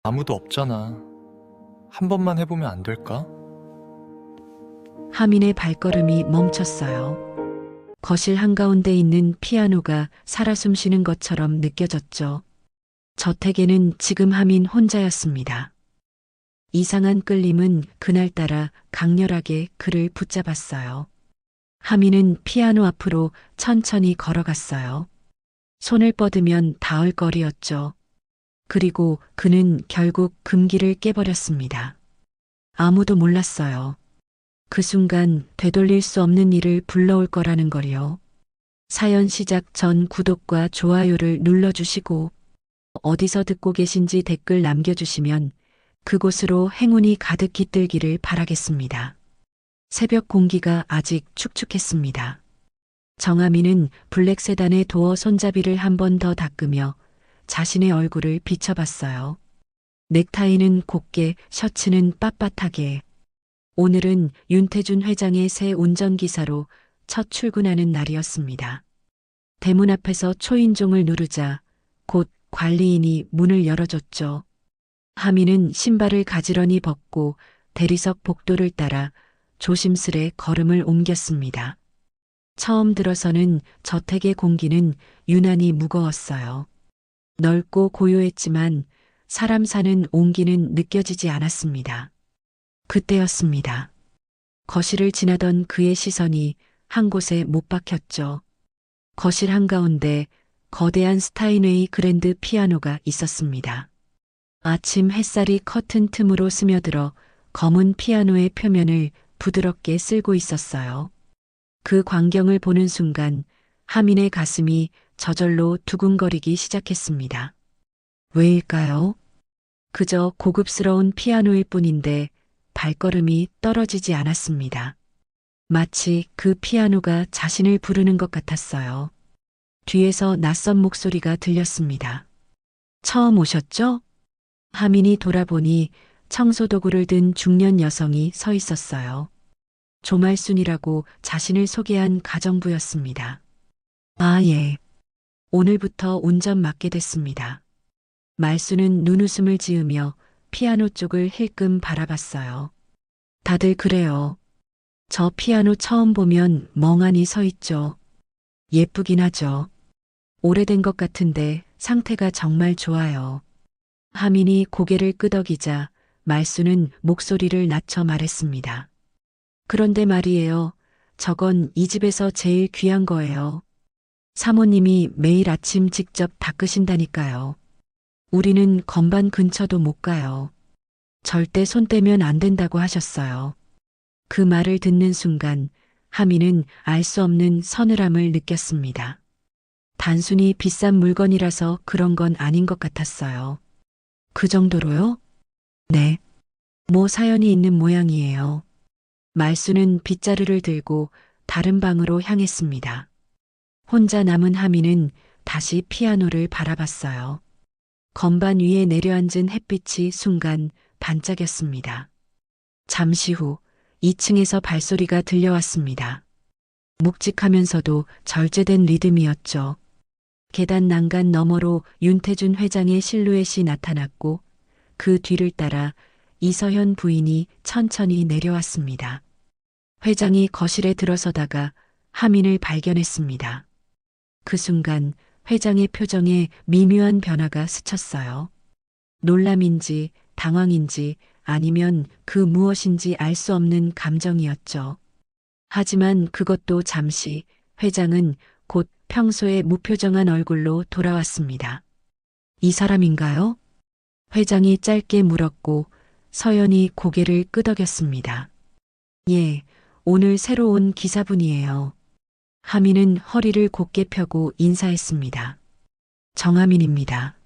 아무도 없잖아. 한 번만 해보면 안 될까? 하민의 발걸음이 멈췄어요. 거실 한가운데 있는 피아노가 살아 숨쉬는 것처럼 느껴졌죠. 저택에는 지금 하민 혼자였습니다. 이상한 끌림은 그날따라 강렬하게 그를 붙잡았어요. 하민은 피아노 앞으로 천천히 걸어갔어요. 손을 뻗으면 닿을 거리였죠. 그리고 그는 결국 금기를 깨버렸습니다. 아무도 몰랐어요. 그 순간 되돌릴 수 없는 일을 불러올 거라는 걸요. 사연 시작 전 구독과 좋아요를 눌러주시고 어디서 듣고 계신지 댓글 남겨주시면 그곳으로 행운이 가득 깃들기를 바라겠습니다. 새벽 공기가 아직 축축했습니다. 정아미는 블랙 세단의 도어 손잡이를 한 번 더 닦으며 자신의 얼굴을 비춰봤어요. 넥타이는 곱게, 셔츠는 빳빳하게. 오늘은 윤태준 회장의 새 운전기사로 첫 출근하는 날이었습니다. 대문 앞에서 초인종을 누르자 곧 관리인이 문을 열어줬죠. 하민은 신발을 가지런히 벗고 대리석 복도를 따라 조심스레 걸음을 옮겼습니다. 처음 들어서는 저택의 공기는 유난히 무거웠어요. 넓고 고요했지만 사람 사는 온기는 느껴지지 않았습니다. 그때였습니다. 거실을 지나던 그의 시선이 한 곳에 못 박혔죠. 거실 한가운데 거대한 스타인웨이 그랜드 피아노가 있었습니다. 아침 햇살이 커튼 틈으로 스며들어 검은 피아노의 표면을 부드럽게 쓸고 있었어요. 그 광경을 보는 순간 하민의 가슴이 저절로 두근거리기 시작했습니다. 왜일까요? 그저 고급스러운 피아노일 뿐인데 발걸음이 떨어지지 않았습니다. 마치 그 피아노가 자신을 부르는 것 같았어요. 뒤에서 낯선 목소리가 들렸습니다. 처음 오셨죠? 하민이 돌아보니 청소도구를 든 중년 여성이 서 있었어요. 조말순이라고 자신을 소개한 가정부였습니다. 아, 예. 오늘부터 운전 맡게 됐습니다. 말수는 눈웃음을 지으며 피아노 쪽을 힐끔 바라봤어요. 다들 그래요. 저 피아노 처음 보면 멍하니 서 있죠. 예쁘긴 하죠. 오래된 것 같은데 상태가 정말 좋아요. 하민이 고개를 끄덕이자 말수는 목소리를 낮춰 말했습니다. 그런데 말이에요. 저건 이 집에서 제일 귀한 거예요. 사모님이 매일 아침 직접 닦으신다니까요. 우리는 건반 근처도 못 가요. 절대 손 떼면 안 된다고 하셨어요. 그 말을 듣는 순간 하민은 알 수 없는 서늘함을 느꼈습니다. 단순히 비싼 물건이라서 그런 건 아닌 것 같았어요. 그 정도로요? 네. 뭐 사연이 있는 모양이에요. 말수는 빗자루를 들고 다른 방으로 향했습니다. 혼자 남은 하민은 다시 피아노를 바라봤어요. 건반 위에 내려앉은 햇빛이 순간 반짝였습니다. 잠시 후 2층에서 발소리가 들려왔습니다. 묵직하면서도 절제된 리듬이었죠. 계단 난간 너머로 윤태준 회장의 실루엣이 나타났고 그 뒤를 따라 이서현 부인이 천천히 내려왔습니다. 회장이 거실에 들어서다가 하민을 발견했습니다. 그 순간 회장의 표정에 미묘한 변화가 스쳤어요. 놀람인지 당황인지 아니면 그 무엇인지 알 수 없는 감정이었죠. 하지만 그것도 잠시 회장은 곧 평소의 무표정한 얼굴로 돌아왔습니다. 이 사람인가요? 회장이 짧게 물었고 서연이 고개를 끄덕였습니다. 예, 오늘 새로 온 기사분이에요. 하민은 허리를 곧게 펴고 인사했습니다. 정하민입니다.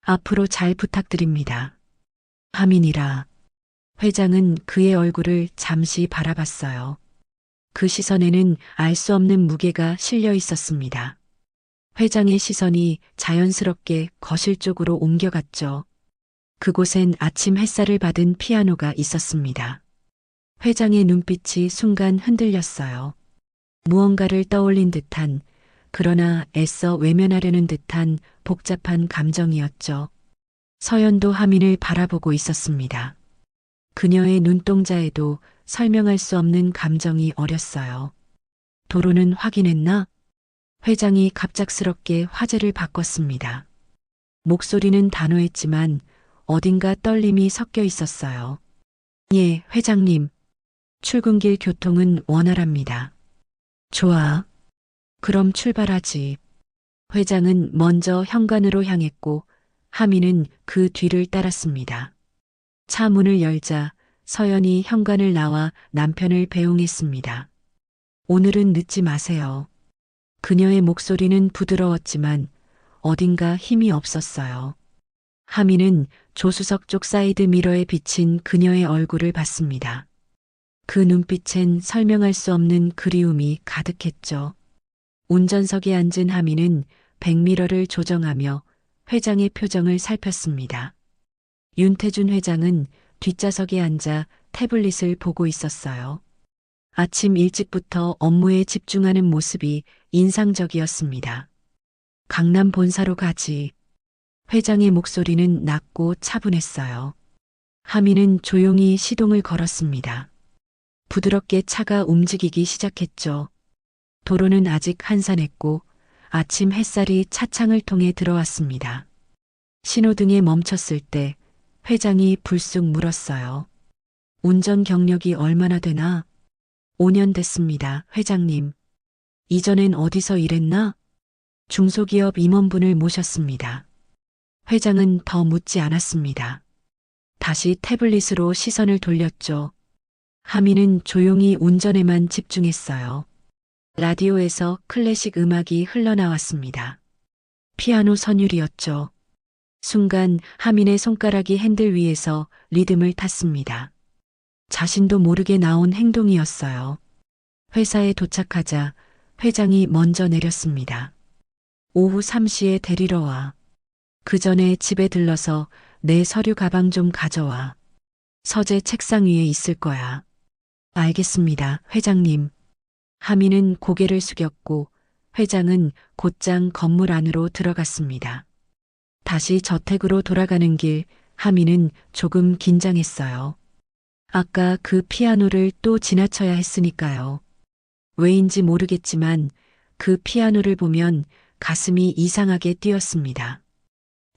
앞으로 잘 부탁드립니다. 하민이라. 회장은 그의 얼굴을 잠시 바라봤어요. 그 시선에는 알 수 없는 무게가 실려 있었습니다. 회장의 시선이 자연스럽게 거실 쪽으로 옮겨갔죠. 그곳엔 아침 햇살을 받은 피아노가 있었습니다. 회장의 눈빛이 순간 흔들렸어요. 무언가를 떠올린 듯한, 그러나 애써 외면하려는 듯한 복잡한 감정이었죠. 서연도 하민을 바라보고 있었습니다. 그녀의 눈동자에도 설명할 수 없는 감정이 어렸어요. 도로는 확인했나? 회장이 갑작스럽게 화제를 바꿨습니다. 목소리는 단호했지만 어딘가 떨림이 섞여 있었어요. 예, 회장님. 출근길 교통은 원활합니다. 좋아. 그럼 출발하지. 회장은 먼저 현관으로 향했고 하민은 그 뒤를 따랐습니다. 차 문을 열자 서연이 현관을 나와 남편을 배웅했습니다. 오늘은 늦지 마세요. 그녀의 목소리는 부드러웠지만 어딘가 힘이 없었어요. 하민은 조수석 쪽 사이드 미러에 비친 그녀의 얼굴을 봤습니다. 그 눈빛엔 설명할 수 없는 그리움이 가득했죠. 운전석에 앉은 하민은 백미러를 조정하며 회장의 표정을 살폈습니다. 윤태준 회장은 뒷좌석에 앉아 태블릿을 보고 있었어요. 아침 일찍부터 업무에 집중하는 모습이 인상적이었습니다. 강남 본사로 가지. 회장의 목소리는 낮고 차분했어요. 하민은 조용히 시동을 걸었습니다. 부드럽게 차가 움직이기 시작했죠. 도로는 아직 한산했고 아침 햇살이 차창을 통해 들어왔습니다. 신호등에 멈췄을 때 회장이 불쑥 물었어요. 운전 경력이 얼마나 되나? 5년 됐습니다, 회장님. 이전엔 어디서 일했나? 중소기업 임원분을 모셨습니다. 회장은 더 묻지 않았습니다. 다시 태블릿으로 시선을 돌렸죠. 하민은 조용히 운전에만 집중했어요. 라디오에서 클래식 음악이 흘러나왔습니다. 피아노 선율이었죠. 순간 하민의 손가락이 핸들 위에서 리듬을 탔습니다. 자신도 모르게 나온 행동이었어요. 회사에 도착하자 회장이 먼저 내렸습니다. 오후 3시에 데리러 와. 그 전에 집에 들러서 내 서류 가방 좀 가져와. 서재 책상 위에 있을 거야. 알겠습니다, 회장님. 하민은 고개를 숙였고 회장은 곧장 건물 안으로 들어갔습니다. 다시 저택으로 돌아가는 길 하민은 조금 긴장했어요. 아까 그 피아노를 또 지나쳐야 했으니까요. 왜인지 모르겠지만 그 피아노를 보면 가슴이 이상하게 뛰었습니다.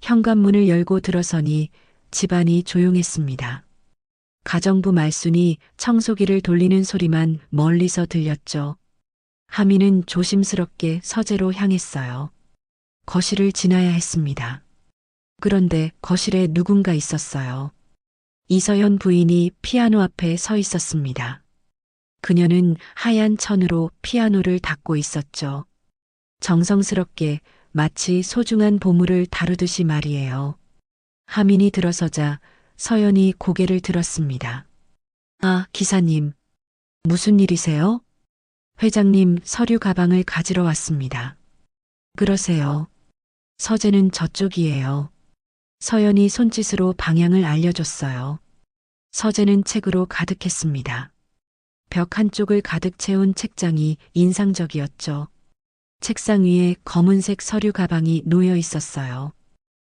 현관문을 열고 들어서니 집안이 조용했습니다. 가정부 말순이 청소기를 돌리는 소리만 멀리서 들렸죠. 하민은 조심스럽게 서재로 향했어요. 거실을 지나야 했습니다. 그런데 거실에 누군가 있었어요. 이서연 부인이 피아노 앞에 서 있었습니다. 그녀는 하얀 천으로 피아노를 닦고 있었죠. 정성스럽게 마치 소중한 보물을 다루듯이 말이에요. 하민이 들어서자 서연이 고개를 들었습니다. 아, 기사님. 무슨 일이세요? 회장님 서류 가방을 가지러 왔습니다. 그러세요. 서재는 저쪽이에요. 서연이 손짓으로 방향을 알려줬어요. 서재는 책으로 가득했습니다. 벽 한쪽을 가득 채운 책장이 인상적이었죠. 책상 위에 검은색 서류 가방이 놓여 있었어요.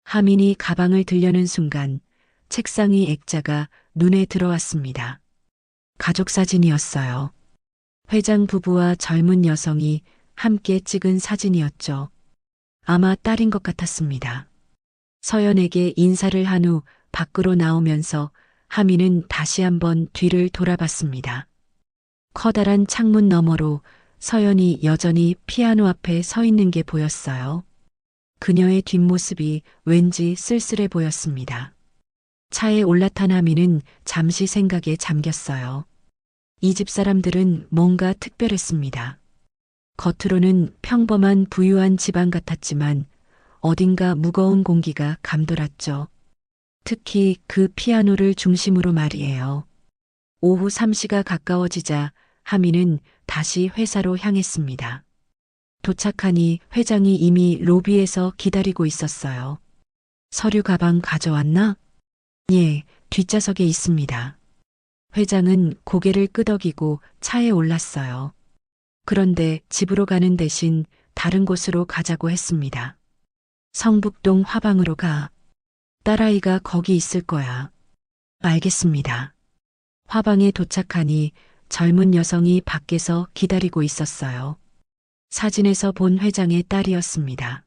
하민이 가방을 들려는 순간 책상 위 액자가 눈에 들어왔습니다. 가족 사진이었어요. 회장 부부와 젊은 여성이 함께 찍은 사진이었죠. 아마 딸인 것 같았습니다. 서연에게 인사를 한 후 밖으로 나오면서 하민은 다시 한번 뒤를 돌아봤습니다. 커다란 창문 너머로 서연이 여전히 피아노 앞에 서 있는 게 보였어요. 그녀의 뒷모습이 왠지 쓸쓸해 보였습니다. 차에 올라탄 하민은 잠시 생각에 잠겼어요. 이 집 사람들은 뭔가 특별했습니다. 겉으로는 평범한 부유한 집안 같았지만 어딘가 무거운 공기가 감돌았죠. 특히 그 피아노를 중심으로 말이에요. 오후 3시가 가까워지자 하민은 다시 회사로 향했습니다. 도착하니 회장이 이미 로비에서 기다리고 있었어요. 서류 가방 가져왔나? 예, 뒷좌석에 있습니다. 회장은 고개를 끄덕이고 차에 올랐어요. 그런데 집으로 가는 대신 다른 곳으로 가자고 했습니다. 성북동 화방으로 가. 딸아이가 거기 있을 거야. 알겠습니다. 화방에 도착하니 젊은 여성이 밖에서 기다리고 있었어요. 사진에서 본 회장의 딸이었습니다.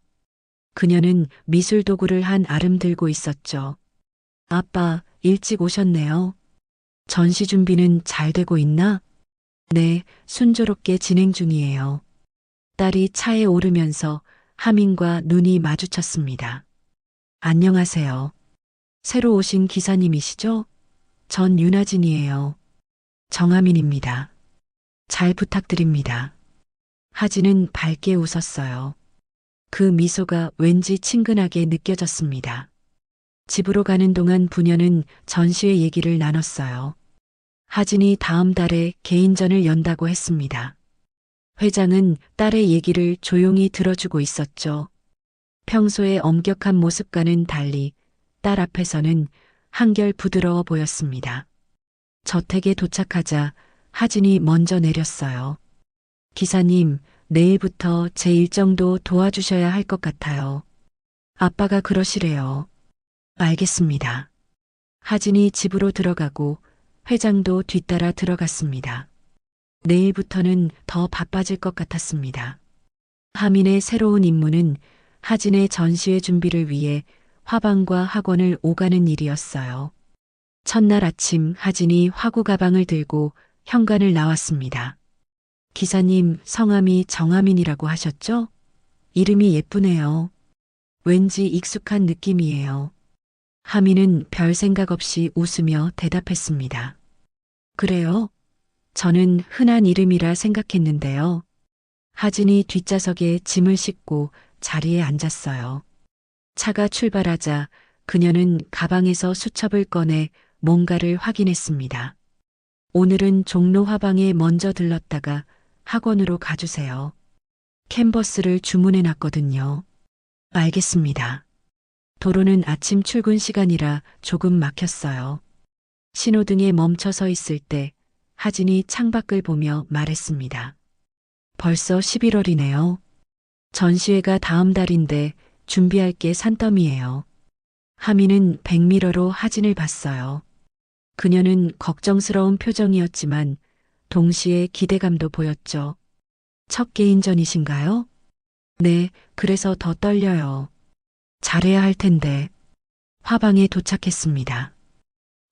그녀는 미술 도구를 한 아름 들고 있었죠. 아빠, 일찍 오셨네요. 전시 준비는 잘 되고 있나? 네, 순조롭게 진행 중이에요. 딸이 차에 오르면서 하민과 눈이 마주쳤습니다. 안녕하세요. 새로 오신 기사님이시죠? 전 윤하진이에요. 정하민입니다. 잘 부탁드립니다. 하진은 밝게 웃었어요. 그 미소가 왠지 친근하게 느껴졌습니다. 집으로 가는 동안 부녀는 전시회 얘기를 나눴어요. 하진이 다음 달에 개인전을 연다고 했습니다. 회장은 딸의 얘기를 조용히 들어주고 있었죠. 평소의 엄격한 모습과는 달리 딸 앞에서는 한결 부드러워 보였습니다. 저택에 도착하자 하진이 먼저 내렸어요. 기사님, 내일부터 제 일정도 도와주셔야 할 것 같아요. 아빠가 그러시래요. 알겠습니다. 하진이 집으로 들어가고 회장도 뒤따라 들어갔습니다. 내일부터는 더 바빠질 것 같았습니다. 하민의 새로운 임무는 하진의 전시회 준비를 위해 화방과 학원을 오가는 일이었어요. 첫날 아침 하진이 화구 가방을 들고 현관을 나왔습니다. 기사님, 성함이 정하민이라고 하셨죠? 이름이 예쁘네요. 왠지 익숙한 느낌이에요. 하민은 별 생각 없이 웃으며 대답했습니다. 그래요? 저는 흔한 이름이라 생각했는데요. 하진이 뒷좌석에 짐을 싣고 자리에 앉았어요. 차가 출발하자 그녀는 가방에서 수첩을 꺼내 뭔가를 확인했습니다. 오늘은 종로 화방에 먼저 들렀다가 학원으로 가주세요. 캔버스를 주문해 놨거든요. 알겠습니다. 도로는 아침 출근 시간이라 조금 막혔어요. 신호등에 멈춰 서 있을 때 하진이 창밖을 보며 말했습니다. 벌써 11월이네요. 전시회가 다음 달인데 준비할 게 산더미예요. 하민은 백미러로 하진을 봤어요. 그녀는 걱정스러운 표정이었지만 동시에 기대감도 보였죠. 첫 개인전이신가요? 네, 그래서 더 떨려요. 잘해야 할 텐데. 화방에 도착했습니다.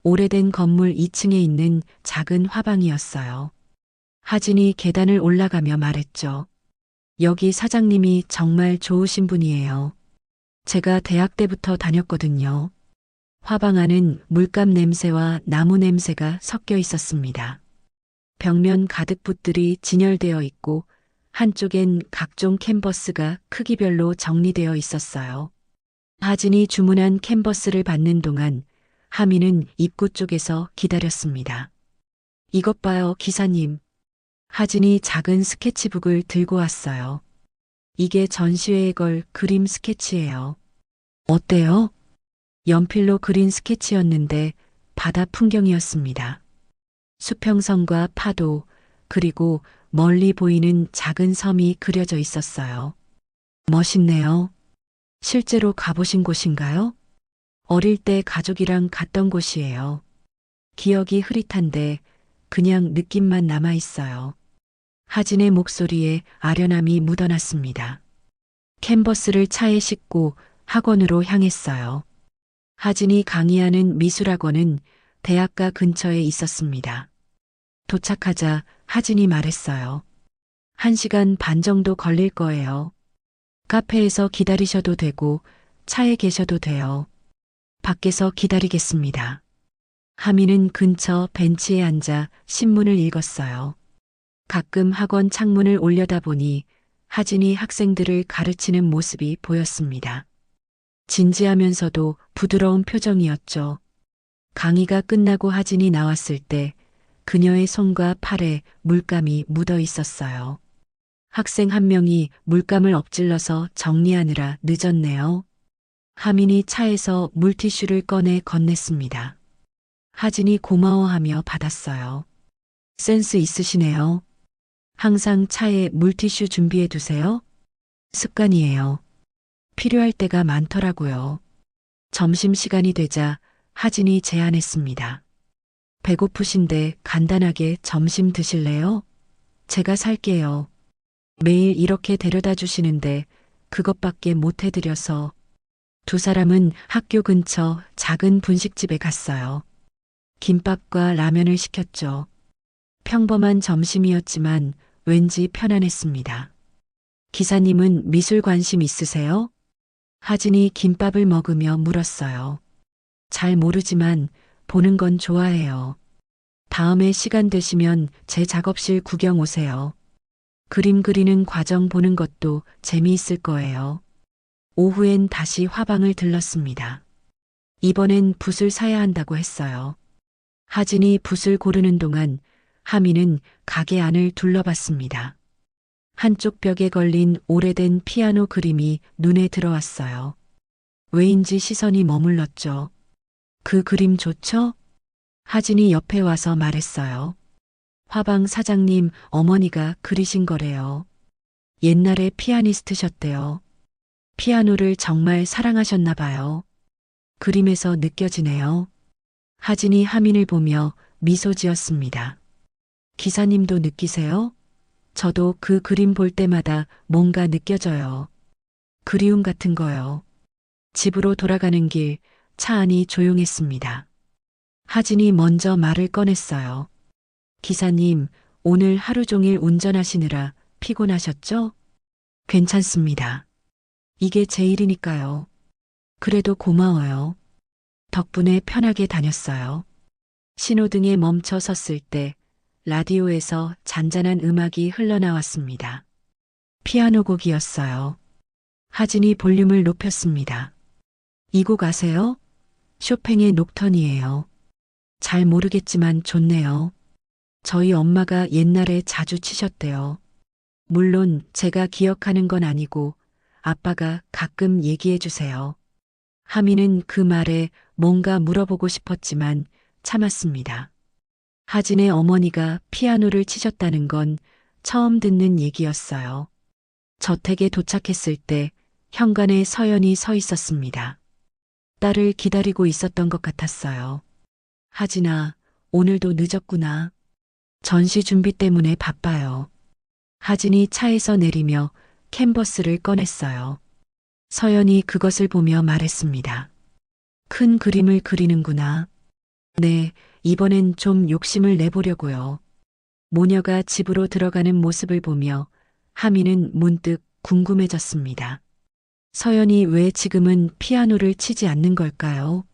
오래된 건물 2층에 있는 작은 화방이었어요. 하진이 계단을 올라가며 말했죠. 여기 사장님이 정말 좋으신 분이에요. 제가 대학 때부터 다녔거든요. 화방 안은 물감 냄새와 나무 냄새가 섞여 있었습니다. 벽면 가득 붓들이 진열되어 있고 한쪽엔 각종 캔버스가 크기별로 정리되어 있었어요. 하진이 주문한 캔버스를 받는 동안 하민은 입구 쪽에서 기다렸습니다. 이것 봐요, 기사님. 하진이 작은 스케치북을 들고 왔어요. 이게 전시회에 걸 그림 스케치예요. 어때요? 연필로 그린 스케치였는데 바다 풍경이었습니다. 수평선과 파도, 그리고 멀리 보이는 작은 섬이 그려져 있었어요. 멋있네요. 실제로 가보신 곳인가요? 어릴 때 가족이랑 갔던 곳이에요. 기억이 흐릿한데 그냥 느낌만 남아 있어요. 하진의 목소리에 아련함이 묻어났습니다. 캔버스를 차에 싣고 학원으로 향했어요. 하진이 강의하는 미술학원은 대학가 근처에 있었습니다. 도착하자 하진이 말했어요. 1시간 반 정도 걸릴 거예요. 카페에서 기다리셔도 되고 차에 계셔도 돼요. 밖에서 기다리겠습니다. 하민은 근처 벤치에 앉아 신문을 읽었어요. 가끔 학원 창문을 올려다보니 하진이 학생들을 가르치는 모습이 보였습니다. 진지하면서도 부드러운 표정이었죠. 강의가 끝나고 하진이 나왔을 때 그녀의 손과 팔에 물감이 묻어 있었어요. 학생 한 명이 물감을 엎질러서 정리하느라 늦었네요. 하민이 차에서 물티슈를 꺼내 건넸습니다. 하진이 고마워하며 받았어요. 센스 있으시네요. 항상 차에 물티슈 준비해 두세요. 습관이에요. 필요할 때가 많더라고요. 점심시간이 되자 하진이 제안했습니다. 배고프신데 간단하게 점심 드실래요? 제가 살게요. 매일 이렇게 데려다 주시는데 그것밖에 못 해드려서. 두 사람은 학교 근처 작은 분식집에 갔어요. 김밥과 라면을 시켰죠. 평범한 점심이었지만 왠지 편안했습니다. 기사님은 미술 관심 있으세요? 하진이 김밥을 먹으며 물었어요. 잘 모르지만 보는 건 좋아해요. 다음에 시간 되시면 제 작업실 구경 오세요. 그림 그리는 과정 보는 것도 재미있을 거예요. 오후엔 다시 화방을 들렀습니다. 이번엔 붓을 사야 한다고 했어요. 하진이 붓을 고르는 동안 하미는 가게 안을 둘러봤습니다. 한쪽 벽에 걸린 오래된 피아노 그림이 눈에 들어왔어요. 왜인지 시선이 머물렀죠. 그 그림 좋죠? 하진이 옆에 와서 말했어요. 화방 사장님 어머니가 그리신 거래요. 옛날에 피아니스트셨대요. 피아노를 정말 사랑하셨나 봐요. 그림에서 느껴지네요. 하진이 하민을 보며 미소 지었습니다. 기사님도 느끼세요? 저도 그 그림 볼 때마다 뭔가 느껴져요. 그리움 같은 거요. 집으로 돌아가는 길 차 안이 조용했습니다. 하진이 먼저 말을 꺼냈어요. 기사님, 오늘 하루 종일 운전하시느라 피곤하셨죠? 괜찮습니다. 이게 제 일이니까요. 그래도 고마워요. 덕분에 편하게 다녔어요. 신호등에 멈춰 섰을 때 라디오에서 잔잔한 음악이 흘러나왔습니다. 피아노 곡이었어요. 하진이 볼륨을 높였습니다. 이 곡 아세요? 쇼팽의 녹턴이에요. 잘 모르겠지만 좋네요. 저희 엄마가 옛날에 자주 치셨대요. 물론 제가 기억하는 건 아니고 아빠가 가끔 얘기해 주세요. 하미는 그 말에 뭔가 물어보고 싶었지만 참았습니다. 하진의 어머니가 피아노를 치셨다는 건 처음 듣는 얘기였어요. 저택에 도착했을 때 현관에 서연이 서 있었습니다. 딸을 기다리고 있었던 것 같았어요. 하진아, 오늘도 늦었구나. 전시 준비 때문에 바빠요. 하진이 차에서 내리며 캔버스를 꺼냈어요. 서연이 그것을 보며 말했습니다. 큰 그림을 그리는구나. 네, 이번엔 좀 욕심을 내보려고요. 모녀가 집으로 들어가는 모습을 보며 하미는 문득 궁금해졌습니다. 서연이 왜 지금은 피아노를 치지 않는 걸까요?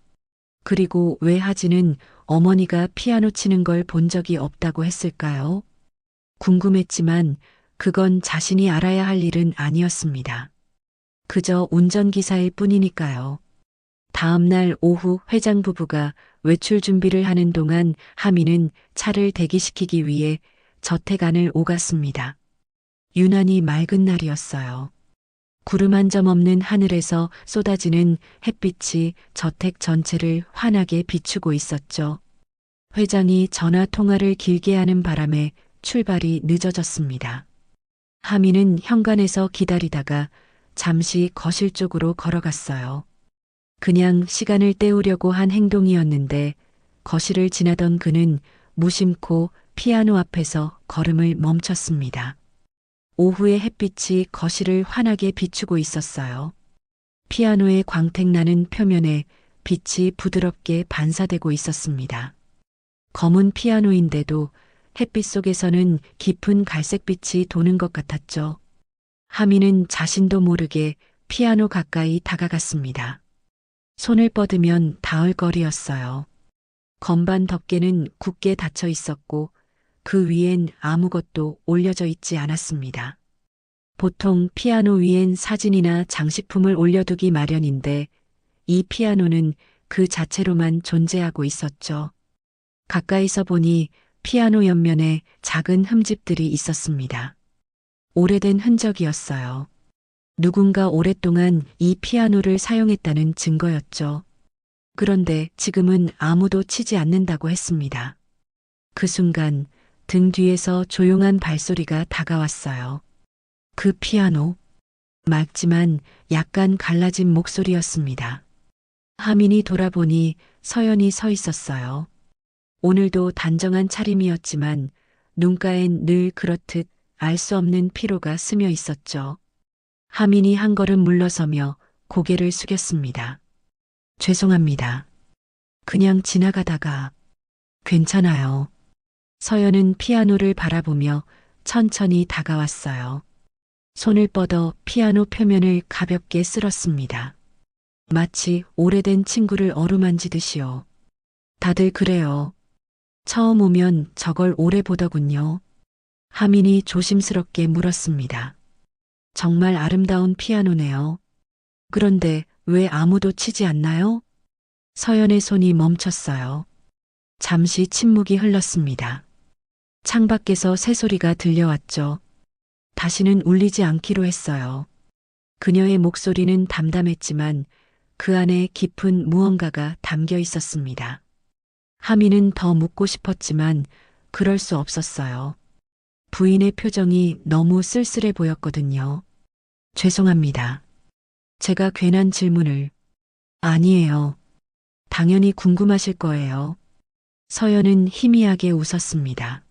그리고 왜 하진은 어머니가 피아노 치는 걸 본 적이 없다고 했을까요? 궁금했지만 그건 자신이 알아야 할 일은 아니었습니다. 그저 운전기사일 뿐이니까요. 다음 날 오후 회장 부부가 외출 준비를 하는 동안 하미는 차를 대기시키기 위해 저택 안을 오갔습니다. 유난히 맑은 날이었어요. 구름 한 점 없는 하늘에서 쏟아지는 햇빛이 저택 전체를 환하게 비추고 있었죠. 회장이 전화 통화를 길게 하는 바람에 출발이 늦어졌습니다. 하미는 현관에서 기다리다가 잠시 거실 쪽으로 걸어갔어요. 그냥 시간을 때우려고 한 행동이었는데 거실을 지나던 그는 무심코 피아노 앞에서 걸음을 멈췄습니다. 오후의 햇빛이 거실을 환하게 비추고 있었어요. 피아노의 광택나는 표면에 빛이 부드럽게 반사되고 있었습니다. 검은 피아노인데도 햇빛 속에서는 깊은 갈색빛이 도는 것 같았죠. 하미는 자신도 모르게 피아노 가까이 다가갔습니다. 손을 뻗으면 닿을 거리였어요. 건반 덮개는 굳게 닫혀 있었고 그 위엔 아무것도 올려져 있지 않았습니다. 보통 피아노 위엔 사진이나 장식품을 올려두기 마련인데 이 피아노는 그 자체로만 존재하고 있었죠. 가까이서 보니 피아노 옆면에 작은 흠집들이 있었습니다. 오래된 흔적이었어요. 누군가 오랫동안 이 피아노를 사용했다는 증거였죠. 그런데 지금은 아무도 치지 않는다고 했습니다. 그 순간 등 뒤에서 조용한 발소리가 다가왔어요. 그 피아노. 맑지만 약간 갈라진 목소리였습니다. 하민이 돌아보니 서연이 서 있었어요. 오늘도 단정한 차림이었지만 눈가엔 늘 그렇듯 알 수 없는 피로가 스며 있었죠. 하민이 한 걸음 물러서며 고개를 숙였습니다. 죄송합니다. 그냥 지나가다가. 괜찮아요. 서연은 피아노를 바라보며 천천히 다가왔어요. 손을 뻗어 피아노 표면을 가볍게 쓸었습니다. 마치 오래된 친구를 어루만지듯이요. 다들 그래요. 처음 오면 저걸 오래 보더군요. 하민이 조심스럽게 물었습니다. 정말 아름다운 피아노네요. 그런데 왜 아무도 치지 않나요? 서연의 손이 멈췄어요. 잠시 침묵이 흘렀습니다. 창밖에서 새소리가 들려왔죠. 다시는 울리지 않기로 했어요. 그녀의 목소리는 담담했지만 그 안에 깊은 무언가가 담겨 있었습니다. 하미는 더 묻고 싶었지만 그럴 수 없었어요. 부인의 표정이 너무 쓸쓸해 보였거든요. 죄송합니다. 제가 괜한 질문을. 아니에요. 당연히 궁금하실 거예요. 서연은 희미하게 웃었습니다.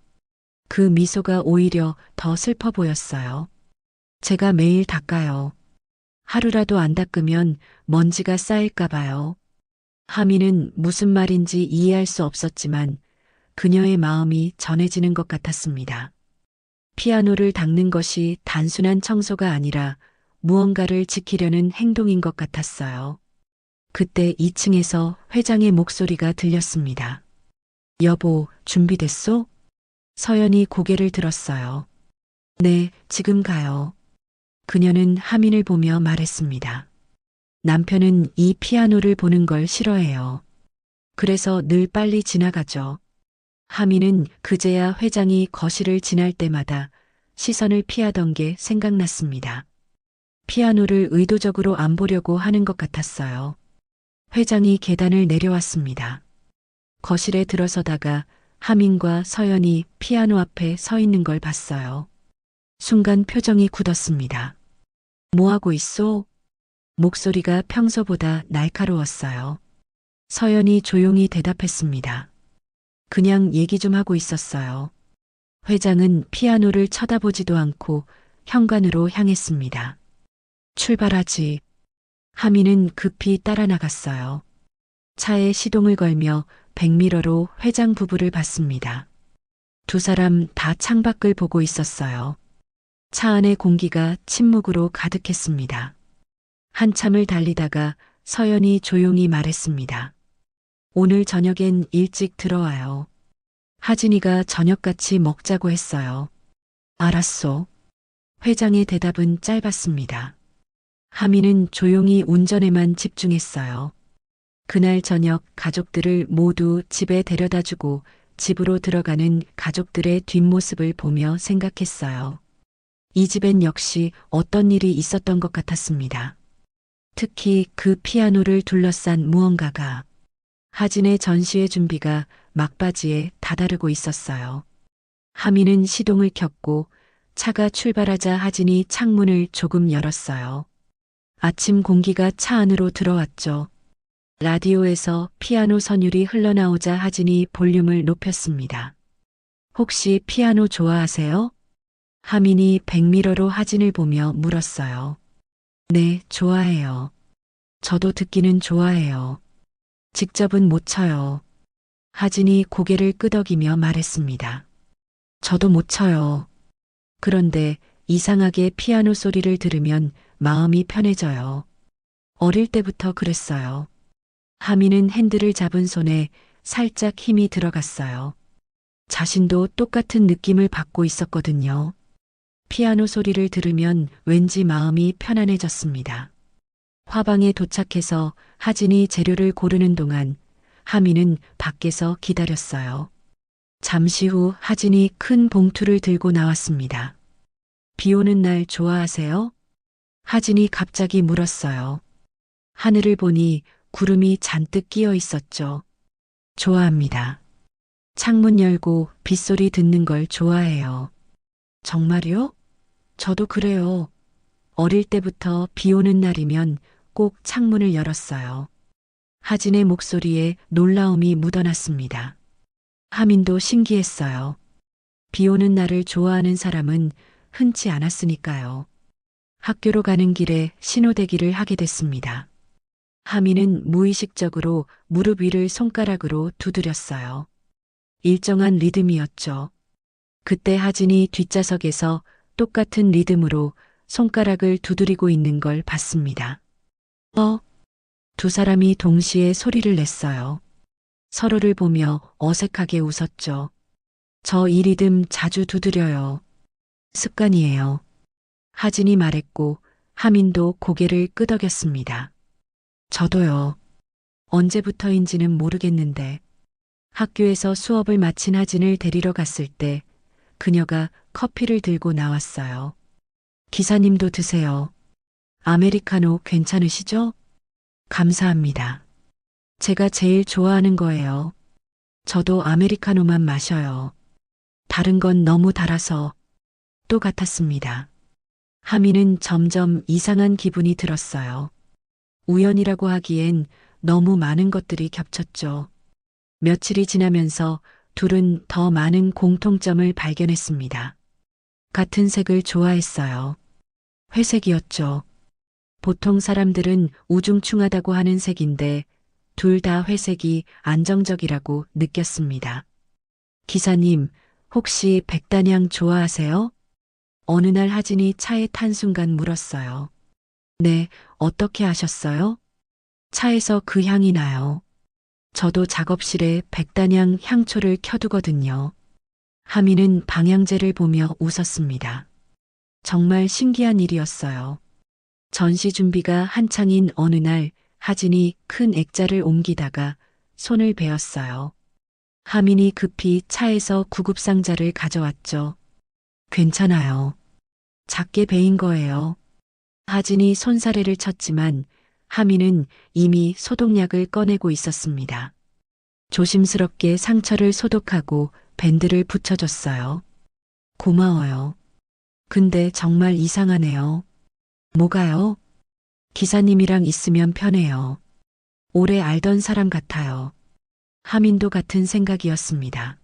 그 미소가 오히려 더 슬퍼 보였어요. 제가 매일 닦아요. 하루라도 안 닦으면 먼지가 쌓일까 봐요. 하미는 무슨 말인지 이해할 수 없었지만 그녀의 마음이 전해지는 것 같았습니다. 피아노를 닦는 것이 단순한 청소가 아니라 무언가를 지키려는 행동인 것 같았어요. 그때 2층에서 회장의 목소리가 들렸습니다. 여보, 준비됐소? 서연이 고개를 들었어요. 네, 지금 가요. 그녀는 하민을 보며 말했습니다. 남편은 이 피아노를 보는 걸 싫어해요. 그래서 늘 빨리 지나가죠. 하민은 그제야 회장이 거실을 지날 때마다 시선을 피하던 게 생각났습니다. 피아노를 의도적으로 안 보려고 하는 것 같았어요. 회장이 계단을 내려왔습니다. 거실에 들어서다가 하민과 서연이 피아노 앞에 서 있는 걸 봤어요. 순간 표정이 굳었습니다. 뭐하고 있소? 목소리가 평소보다 날카로웠어요. 서연이 조용히 대답했습니다. 그냥 얘기 좀 하고 있었어요. 회장은 피아노를 쳐다보지도 않고 현관으로 향했습니다. 출발하지. 하민은 급히 따라 나갔어요. 차에 시동을 걸며 백미러로 회장 부부를 봤습니다. 두 사람 다 창밖을 보고 있었어요. 차 안의 공기가 침묵으로 가득했습니다. 한참을 달리다가 서연이 조용히 말했습니다. 오늘 저녁엔 일찍 들어와요. 하진이가 저녁같이 먹자고 했어요. 알았소. 회장의 대답은 짧았습니다. 하민은 조용히 운전에만 집중했어요. 그날 저녁 가족들을 모두 집에 데려다주고 집으로 들어가는 가족들의 뒷모습을 보며 생각했어요. 이 집엔 역시 어떤 일이 있었던 것 같았습니다. 특히 그 피아노를 둘러싼 무언가가. 하진의 전시회 준비가 막바지에 다다르고 있었어요. 하민은 시동을 켰고 차가 출발하자 하진이 창문을 조금 열었어요. 아침 공기가 차 안으로 들어왔죠. 라디오에서 피아노 선율이 흘러나오자 하진이 볼륨을 높였습니다. 혹시 피아노 좋아하세요? 하민이 백미러로 하진을 보며 물었어요. 네, 좋아해요. 저도 듣기는 좋아해요. 직접은 못 쳐요. 하진이 고개를 끄덕이며 말했습니다. 저도 못 쳐요. 그런데 이상하게 피아노 소리를 들으면 마음이 편해져요. 어릴 때부터 그랬어요. 하민은 핸들을 잡은 손에 살짝 힘이 들어갔어요. 자신도 똑같은 느낌을 받고 있었거든요. 피아노 소리를 들으면 왠지 마음이 편안해졌습니다. 화방에 도착해서 하진이 재료를 고르는 동안 하민은 밖에서 기다렸어요. 잠시 후 하진이 큰 봉투를 들고 나왔습니다. 비 오는 날 좋아하세요? 하진이 갑자기 물었어요. 하늘을 보니 구름이 잔뜩 끼어 있었죠. 좋아합니다. 창문 열고 빗소리 듣는 걸 좋아해요. 정말요? 저도 그래요. 어릴 때부터 비 오는 날이면 꼭 창문을 열었어요. 하진의 목소리에 놀라움이 묻어났습니다. 하민도 신기했어요. 비 오는 날을 좋아하는 사람은 흔치 않았으니까요. 학교로 가는 길에 신호대기를 하게 됐습니다. 하민은 무의식적으로 무릎 위를 손가락으로 두드렸어요. 일정한 리듬이었죠. 그때 하진이 뒷좌석에서 똑같은 리듬으로 손가락을 두드리고 있는 걸 봤습니다. 두 사람이 동시에 소리를 냈어요. 서로를 보며 어색하게 웃었죠. 저 이 리듬 자주 두드려요. 습관이에요. 하진이 말했고 하민도 고개를 끄덕였습니다. 저도요. 언제부터인지는 모르겠는데 학교에서 수업을 마친 하진을 데리러 갔을 때 그녀가 커피를 들고 나왔어요. 기사님도 드세요. 아메리카노 괜찮으시죠? 감사합니다. 제가 제일 좋아하는 거예요. 저도 아메리카노만 마셔요. 다른 건 너무 달아서 또 같았습니다. 하미는 점점 이상한 기분이 들었어요. 우연이라고 하기엔 너무 많은 것들이 겹쳤죠. 며칠이 지나면서 둘은 더 많은 공통점을 발견했습니다. 같은 색을 좋아했어요. 회색이었죠. 보통 사람들은 우중충하다고 하는 색인데 둘 다 회색이 안정적이라고 느꼈습니다. 기사님, 혹시 백단향 좋아하세요? 어느 날 하진이 차에 탄 순간 물었어요. 네, 어떻게 아셨어요? 차에서 그 향이 나요. 저도 작업실에 백단향 향초를 켜두거든요. 하미는 방향제를 보며 웃었습니다. 정말 신기한 일이었어요. 전시 준비가 한창인 어느 날 하진이 큰 액자를 옮기다가 손을 베었어요. 하민이 급히 차에서 구급상자를 가져왔죠. 괜찮아요. 작게 베인 거예요. 하진이 손사래를 쳤지만 하민은 이미 소독약을 꺼내고 있었습니다. 조심스럽게 상처를 소독하고 밴드를 붙여줬어요. 고마워요. 근데 정말 이상하네요. 뭐가요? 기사님이랑 있으면 편해요. 오래 알던 사람 같아요. 하민도 같은 생각이었습니다.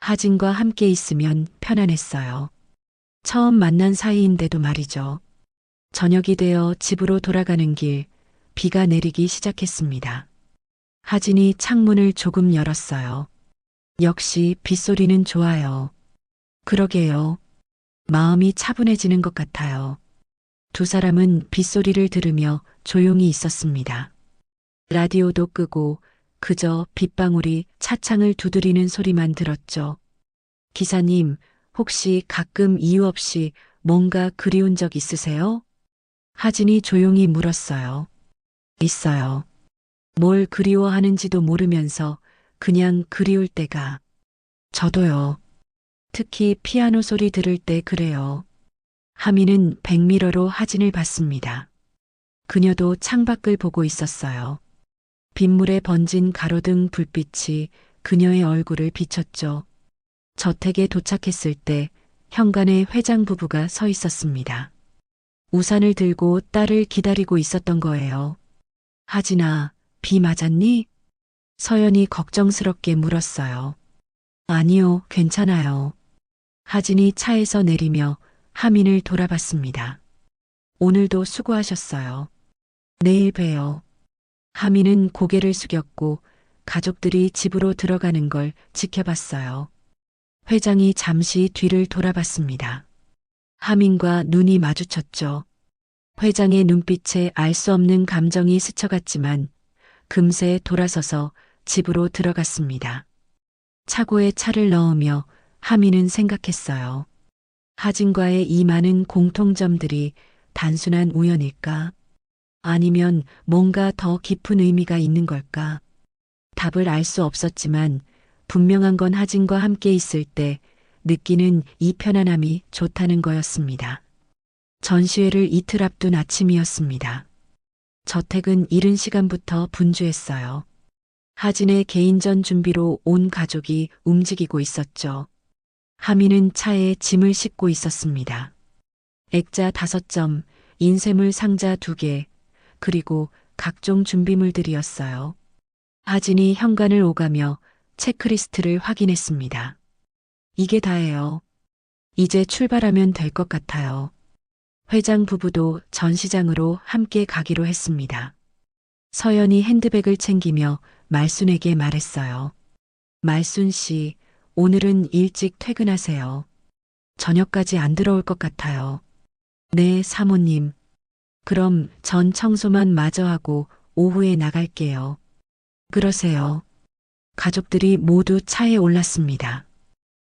하진과 함께 있으면 편안했어요. 처음 만난 사이인데도 말이죠. 저녁이 되어 집으로 돌아가는 길, 비가 내리기 시작했습니다. 하진이 창문을 조금 열었어요. 역시 빗소리는 좋아요. 그러게요. 마음이 차분해지는 것 같아요. 두 사람은 빗소리를 들으며 조용히 있었습니다. 라디오도 끄고 그저 빗방울이 차창을 두드리는 소리만 들었죠. 기사님, 혹시 가끔 이유 없이 뭔가 그리운 적 있으세요? 하진이 조용히 물었어요. 있어요. 뭘 그리워하는지도 모르면서 그냥 그리울 때가. 저도요. 특히 피아노 소리 들을 때 그래요. 하미는 백미러로 하진을 봤습니다. 그녀도 창밖을 보고 있었어요. 빗물에 번진 가로등 불빛이 그녀의 얼굴을 비췄죠. 저택에 도착했을 때 현관에 회장 부부가 서 있었습니다. 우산을 들고 딸을 기다리고 있었던 거예요. 하진아, 비 맞았니? 서연이 걱정스럽게 물었어요. 아니요, 괜찮아요. 하진이 차에서 내리며 하민을 돌아봤습니다. 오늘도 수고하셨어요. 내일 봬요. 하민은 고개를 숙였고 가족들이 집으로 들어가는 걸 지켜봤어요. 회장이 잠시 뒤를 돌아봤습니다. 하민과 눈이 마주쳤죠. 회장의 눈빛에 알 수 없는 감정이 스쳐갔지만 금세 돌아서서 집으로 들어갔습니다. 차고에 차를 넣으며 하민은 생각했어요. 하진과의 이 많은 공통점들이 단순한 우연일까? 아니면 뭔가 더 깊은 의미가 있는 걸까? 답을 알 수 없었지만 분명한 건 하진과 함께 있을 때 느끼는 이 편안함이 좋다는 거였습니다. 전시회를 이틀 앞둔 아침이었습니다. 저택은 이른 시간부터 분주했어요. 하진의 개인전 준비로 온 가족이 움직이고 있었죠. 하미는 차에 짐을 싣고 있었습니다. 액자 5점, 인쇄물 상자 2개, 그리고 각종 준비물들이었어요. 하진이 현관을 오가며 체크리스트를 확인했습니다. 이게 다예요. 이제 출발하면 될 것 같아요. 회장 부부도 전시장으로 함께 가기로 했습니다. 서연이 핸드백을 챙기며 말순에게 말했어요. 말순 씨, 오늘은 일찍 퇴근하세요. 저녁까지 안 들어올 것 같아요. 네, 사모님. 그럼 전 청소만 마저 하고 오후에 나갈게요. 그러세요. 가족들이 모두 차에 올랐습니다.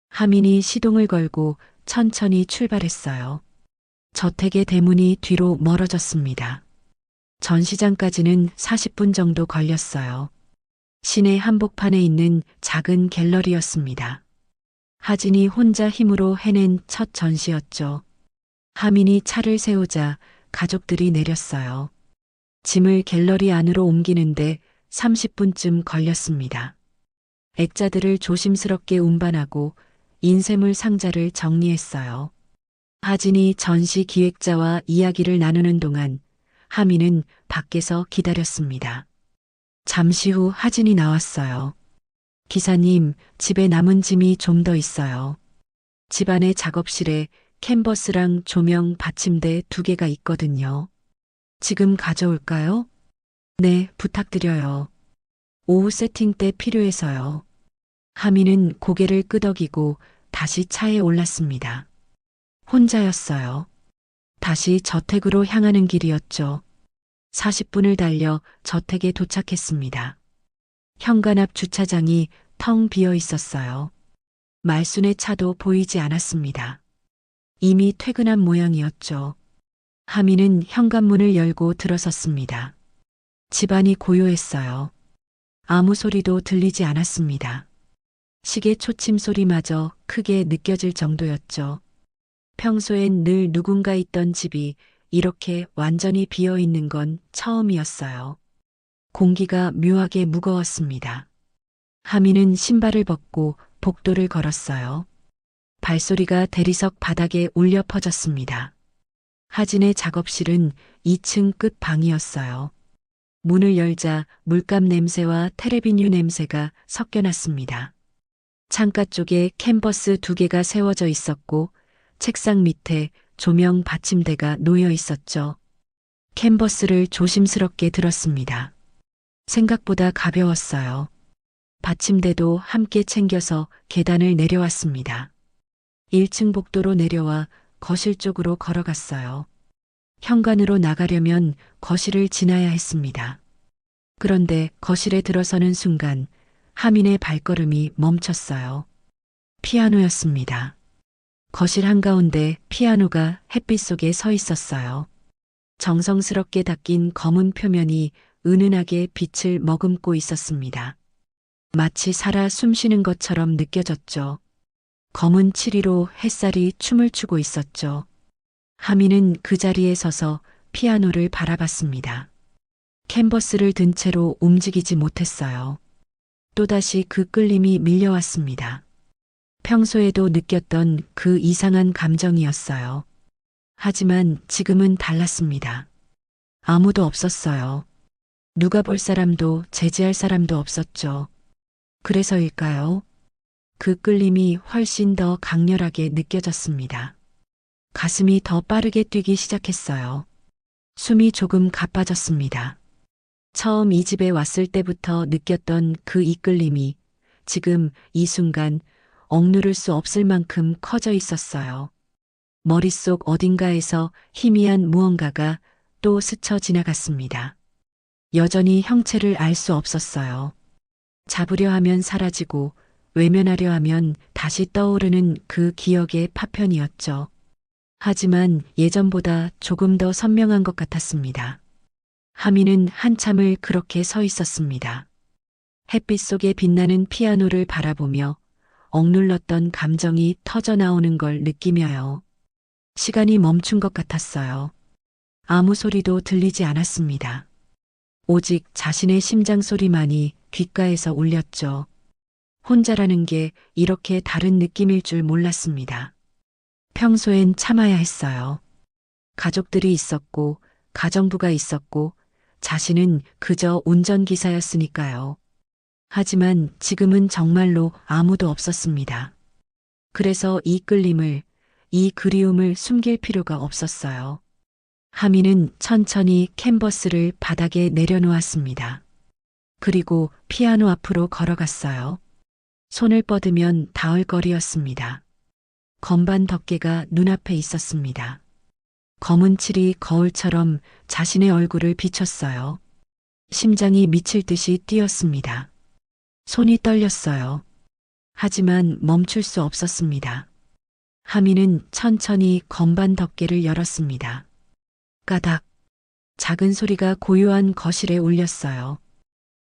하민이 시동을 걸고 천천히 출발했어요. 저택의 대문이 뒤로 멀어졌습니다. 전시장까지는 40분 정도 걸렸어요. 시내 한복판에 있는 작은 갤러리였습니다. 하진이 혼자 힘으로 해낸 첫 전시였죠. 하민이 차를 세우자 가족들이 내렸어요. 짐을 갤러리 안으로 옮기는데 30분쯤 걸렸습니다. 액자들을 조심스럽게 운반하고 인쇄물 상자를 정리했어요. 하진이 전시 기획자와 이야기를 나누는 동안 하민은 밖에서 기다렸습니다. 잠시 후 하진이 나왔어요. 기사님, 집에 남은 짐이 좀 더 있어요. 집안의 작업실에 캔버스랑 조명 받침대 2개가 있거든요. 지금 가져올까요? 네, 부탁드려요. 오후 세팅 때 필요해서요. 하민은 고개를 끄덕이고 다시 차에 올랐습니다. 혼자였어요. 다시 저택으로 향하는 길이었죠. 40분을 달려 저택에 도착했습니다. 현관 앞 주차장이 텅 비어 있었어요. 말순의 차도 보이지 않았습니다. 이미 퇴근한 모양이었죠. 하민은 현관문을 열고 들어섰습니다. 집안이 고요했어요. 아무 소리도 들리지 않았습니다. 시계 초침 소리마저 크게 느껴질 정도였죠. 평소엔 늘 누군가 있던 집이 이렇게 완전히 비어 있는 건 처음이었어요. 공기가 묘하게 무거웠습니다. 하민은 신발을 벗고 복도를 걸었어요. 발소리가 대리석 바닥에 울려 퍼졌습니다. 하진의 작업실은 2층 끝 방이었어요. 문을 열자 물감 냄새와 테레비뉴 냄새가 섞여났습니다. 창가 쪽에 캔버스 2개가 세워져 있었고 책상 밑에 조명 받침대가 놓여 있었죠. 캔버스를 조심스럽게 들었습니다. 생각보다 가벼웠어요. 받침대도 함께 챙겨서 계단을 내려왔습니다. 1층 복도로 내려와 거실 쪽으로 걸어갔어요. 현관으로 나가려면 거실을 지나야 했습니다. 그런데 거실에 들어서는 순간 하민의 발걸음이 멈췄어요. 피아노였습니다. 거실 한가운데 피아노가 햇빛 속에 서 있었어요. 정성스럽게 닦인 검은 표면이 은은하게 빛을 머금고 있었습니다. 마치 살아 숨쉬는 것처럼 느껴졌죠. 검은 칠이로 햇살이 춤을 추고 있었죠. 하민은 그 자리에 서서 피아노를 바라봤습니다. 캔버스를 든 채로 움직이지 못했어요. 또다시 그 끌림이 밀려왔습니다. 평소에도 느꼈던 그 이상한 감정이었어요. 하지만 지금은 달랐습니다. 아무도 없었어요. 누가 볼 사람도 제지할 사람도 없었죠. 그래서일까요? 그 끌림이 훨씬 더 강렬하게 느껴졌습니다. 가슴이 더 빠르게 뛰기 시작했어요. 숨이 조금 가빠졌습니다. 처음 이 집에 왔을 때부터 느꼈던 그 이끌림이 지금 이 순간 억누를 수 없을 만큼 커져 있었어요. 머릿속 어딘가에서 희미한 무언가가 또 스쳐 지나갔습니다. 여전히 형체를 알 수 없었어요. 잡으려 하면 사라지고 외면하려 하면 다시 떠오르는 그 기억의 파편이었죠. 하지만 예전보다 조금 더 선명한 것 같았습니다. 하민은 한참을 그렇게 서 있었습니다. 햇빛 속에 빛나는 피아노를 바라보며 억눌렀던 감정이 터져 나오는 걸 느끼며요. 시간이 멈춘 것 같았어요. 아무 소리도 들리지 않았습니다. 오직 자신의 심장 소리만이 귓가에서 울렸죠. 혼자라는 게 이렇게 다른 느낌일 줄 몰랐습니다. 평소엔 참아야 했어요. 가족들이 있었고, 가정부가 있었고, 자신은 그저 운전기사였으니까요. 하지만 지금은 정말로 아무도 없었습니다. 그래서 이 끌림을, 이 그리움을 숨길 필요가 없었어요. 하미는 천천히 캔버스를 바닥에 내려놓았습니다. 그리고 피아노 앞으로 걸어갔어요. 손을 뻗으면 닿을 거리였습니다. 건반 덮개가 눈앞에 있었습니다. 검은 칠이 거울처럼 자신의 얼굴을 비췄어요. 심장이 미칠 듯이 뛰었습니다. 손이 떨렸어요. 하지만 멈출 수 없었습니다. 하미는 천천히 건반 덮개를 열었습니다. 까닥. 작은 소리가 고요한 거실에 울렸어요.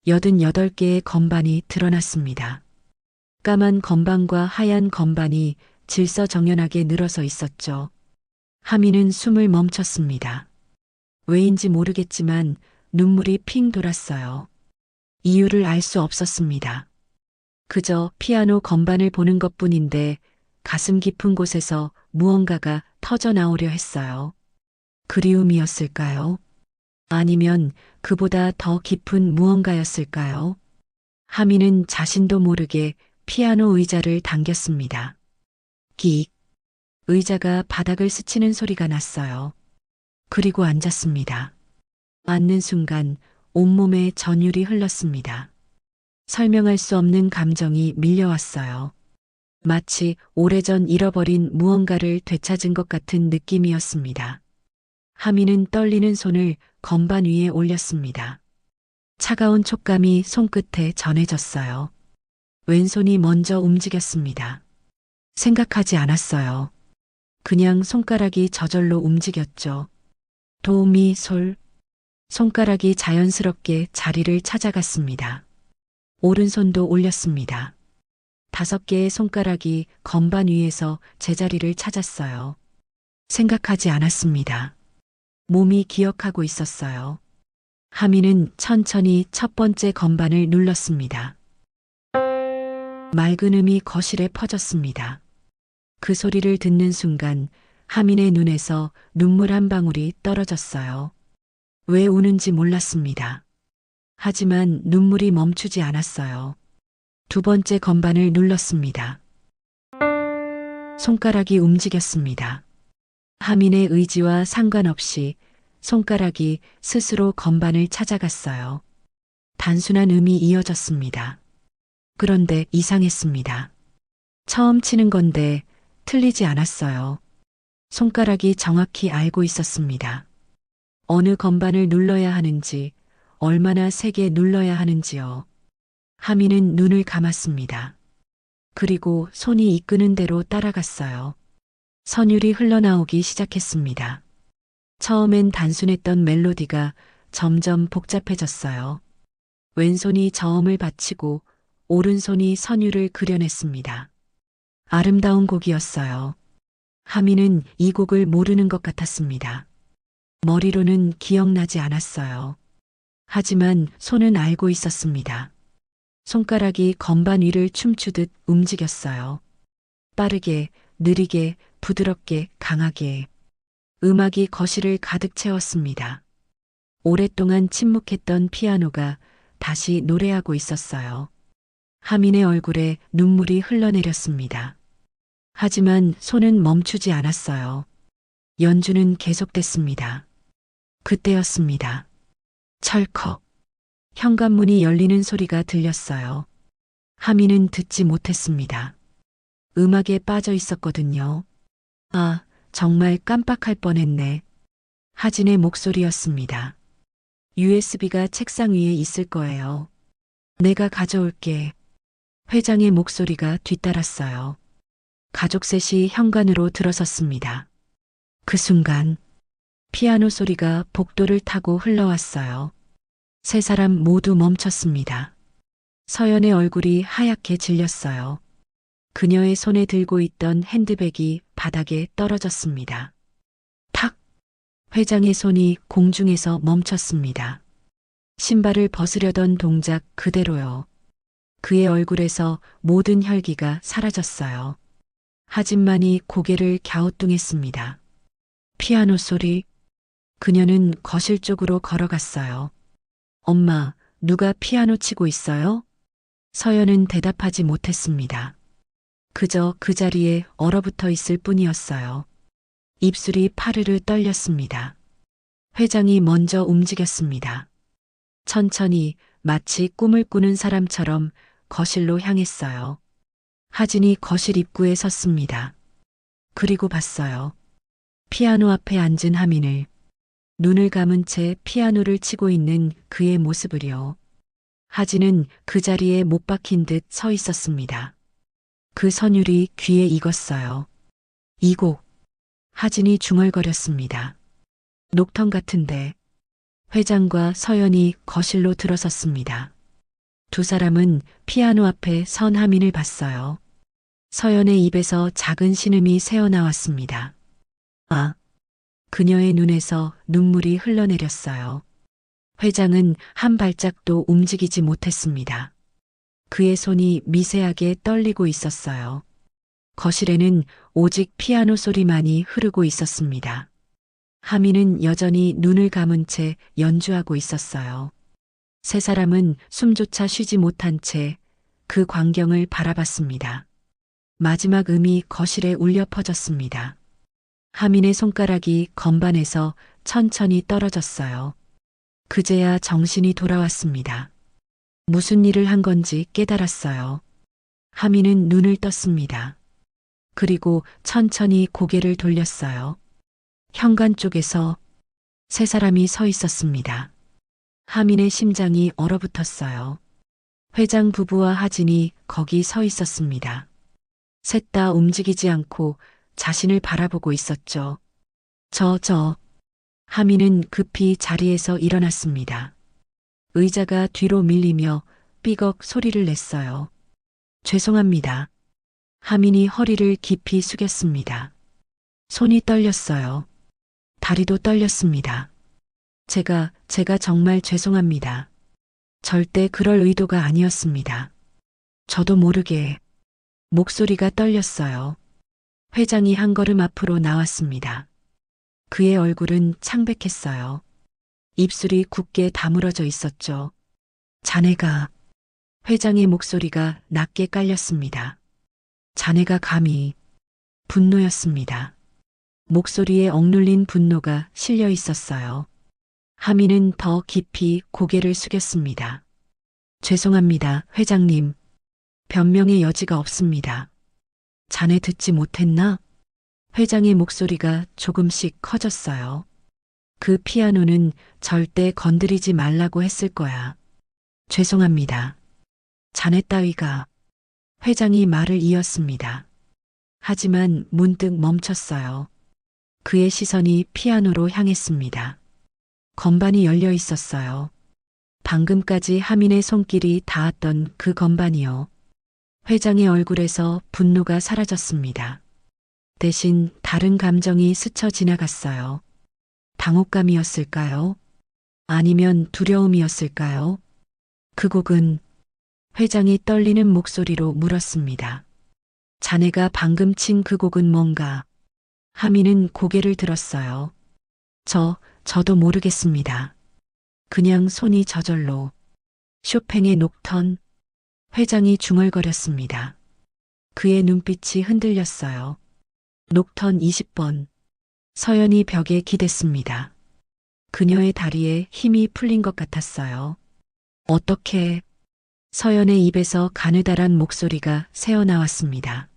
88개의 건반이 드러났습니다. 까만 건반과 하얀 건반이 질서정연하게 늘어서 있었죠. 하미는 숨을 멈췄습니다. 왜인지 모르겠지만 눈물이 핑 돌았어요. 이유를 알 수 없었습니다. 그저 피아노 건반을 보는 것뿐인데 가슴 깊은 곳에서 무언가가 터져 나오려 했어요. 그리움이었을까요? 아니면 그보다 더 깊은 무언가였을까요? 하미는 자신도 모르게 피아노 의자를 당겼습니다. 끽. 의자가 바닥을 스치는 소리가 났어요. 그리고 앉았습니다. 앉는 순간 온몸에 전율이 흘렀습니다. 설명할 수 없는 감정이 밀려왔어요. 마치 오래전 잃어버린 무언가를 되찾은 것 같은 느낌이었습니다. 하미는 떨리는 손을 건반 위에 올렸습니다. 차가운 촉감이 손끝에 전해졌어요. 왼손이 먼저 움직였습니다. 생각하지 않았어요. 그냥 손가락이 저절로 움직였죠. 도, 미, 솔. 손가락이 자연스럽게 자리를 찾아갔습니다. 오른손도 올렸습니다. 5개의 손가락이 건반 위에서 제자리를 찾았어요. 생각하지 않았습니다. 몸이 기억하고 있었어요. 하미는 천천히 첫 번째 건반을 눌렀습니다. 맑은 음이 거실에 퍼졌습니다. 그 소리를 듣는 순간 하민의 눈에서 눈물 한 방울이 떨어졌어요. 왜 우는지 몰랐습니다. 하지만 눈물이 멈추지 않았어요. 2번째 건반을 눌렀습니다. 손가락이 움직였습니다. 하민의 의지와 상관없이 손가락이 스스로 건반을 찾아갔어요. 단순한 음이 이어졌습니다. 그런데 이상했습니다. 처음 치는 건데 틀리지 않았어요. 손가락이 정확히 알고 있었습니다. 어느 건반을 눌러야 하는지, 얼마나 세게 눌러야 하는지요. 하미는 눈을 감았습니다. 그리고 손이 이끄는 대로 따라갔어요. 선율이 흘러나오기 시작했습니다. 처음엔 단순했던 멜로디가 점점 복잡해졌어요. 왼손이 저음을 받치고 오른손이 선율을 그려냈습니다. 아름다운 곡이었어요. 하미는 이 곡을 모르는 것 같았습니다. 머리로는 기억나지 않았어요. 하지만 손은 알고 있었습니다. 손가락이 건반 위를 춤추듯 움직였어요. 빠르게, 느리게, 부드럽게, 강하게. 음악이 거실을 가득 채웠습니다. 오랫동안 침묵했던 피아노가 다시 노래하고 있었어요. 하민의 얼굴에 눈물이 흘러내렸습니다. 하지만 손은 멈추지 않았어요. 연주는 계속됐습니다. 그때였습니다. 철컥. 현관문이 열리는 소리가 들렸어요. 하민은 듣지 못했습니다. 음악에 빠져 있었거든요. 아, 정말 깜빡할 뻔했네. 하진의 목소리였습니다. USB가 책상 위에 있을 거예요. 내가 가져올게. 회장의 목소리가 뒤따랐어요. 가족 셋이 현관으로 들어섰습니다. 그 순간 피아노 소리가 복도를 타고 흘러왔어요. 3사람 모두 멈췄습니다. 서연의 얼굴이 하얗게 질렸어요. 그녀의 손에 들고 있던 핸드백이 바닥에 떨어졌습니다. 탁! 회장의 손이 공중에서 멈췄습니다. 신발을 벗으려던 동작 그대로요. 그의 얼굴에서 모든 혈기가 사라졌어요. 하진만이 고개를 갸우뚱했습니다. 피아노 소리. 그녀는 거실 쪽으로 걸어갔어요. 엄마, 누가 피아노 치고 있어요? 서연은 대답하지 못했습니다. 그저 그 자리에 얼어붙어 있을 뿐이었어요. 입술이 파르르 떨렸습니다. 회장이 먼저 움직였습니다. 천천히 마치 꿈을 꾸는 사람처럼 거실로 향했어요. 하진이 거실 입구에 섰습니다. 그리고 봤어요. 피아노 앞에 앉은 하민을, 눈을 감은 채 피아노를 치고 있는 그의 모습을요. 하진은 그 자리에 못 박힌 듯 서 있었습니다. 그 선율이 귀에 익었어요. 이 곡. 하진이 중얼거렸습니다. 녹턴 같은데. 회장과 서연이 거실로 들어섰습니다. 두 사람은 피아노 앞에 선 하민을 봤어요. 서연의 입에서 작은 신음이 새어나왔습니다. 아. 그녀의 눈에서 눈물이 흘러내렸어요. 회장은 한 발짝도 움직이지 못했습니다. 그의 손이 미세하게 떨리고 있었어요. 거실에는 오직 피아노 소리만이 흐르고 있었습니다. 하민은 여전히 눈을 감은 채 연주하고 있었어요. 세 사람은 숨조차 쉬지 못한 채 그 광경을 바라봤습니다. 마지막 음이 거실에 울려 퍼졌습니다. 하민의 손가락이 건반에서 천천히 떨어졌어요. 그제야 정신이 돌아왔습니다. 무슨 일을 한 건지 깨달았어요. 하민은 눈을 떴습니다. 그리고 천천히 고개를 돌렸어요. 현관 쪽에서 세 사람이 서 있었습니다. 하민의 심장이 얼어붙었어요. 회장 부부와 하진이 거기 서 있었습니다. 셋 다 움직이지 않고 자신을 바라보고 있었죠. 하민은 급히 자리에서 일어났습니다. 의자가 뒤로 밀리며 삐걱 소리를 냈어요. 죄송합니다. 하민이 허리를 깊이 숙였습니다. 손이 떨렸어요. 다리도 떨렸습니다. 제가 정말 죄송합니다. 절대 그럴 의도가 아니었습니다. 저도 모르게 목소리가 떨렸어요. 회장이 한 걸음 앞으로 나왔습니다. 그의 얼굴은 창백했어요. 입술이 굳게 다물어져 있었죠. 자네가, 회장의 목소리가 낮게 깔렸습니다. 자네가 감히, 분노였습니다. 목소리에 억눌린 분노가 실려 있었어요. 하민은 더 깊이 고개를 숙였습니다. 죄송합니다, 회장님. 변명의 여지가 없습니다. 자네 듣지 못했나? 회장의 목소리가 조금씩 커졌어요. 그 피아노는 절대 건드리지 말라고 했을 거야. 죄송합니다. 자네 따위가. 회장이 말을 이었습니다. 하지만 문득 멈췄어요. 그의 시선이 피아노로 향했습니다. 건반이 열려 있었어요. 방금까지 하민의 손길이 닿았던 그 건반이요. 회장의 얼굴에서 분노가 사라졌습니다. 대신 다른 감정이 스쳐 지나갔어요. 당혹감이었을까요? 아니면 두려움이었을까요? 그 곡은, 회장이 떨리는 목소리로 물었습니다. 자네가 방금 친 그 곡은 뭔가? 하민은 고개를 들었어요. 저도 모르겠습니다. 그냥 손이 저절로. 쇼팽의 녹턴. 회장이 중얼거렸습니다. 그의 눈빛이 흔들렸어요. 녹턴 20번. 서연이 벽에 기댔습니다. 그녀의 다리에 힘이 풀린 것 같았어요. 어떻게? 서연의 입에서 가느다란 목소리가 새어나왔습니다.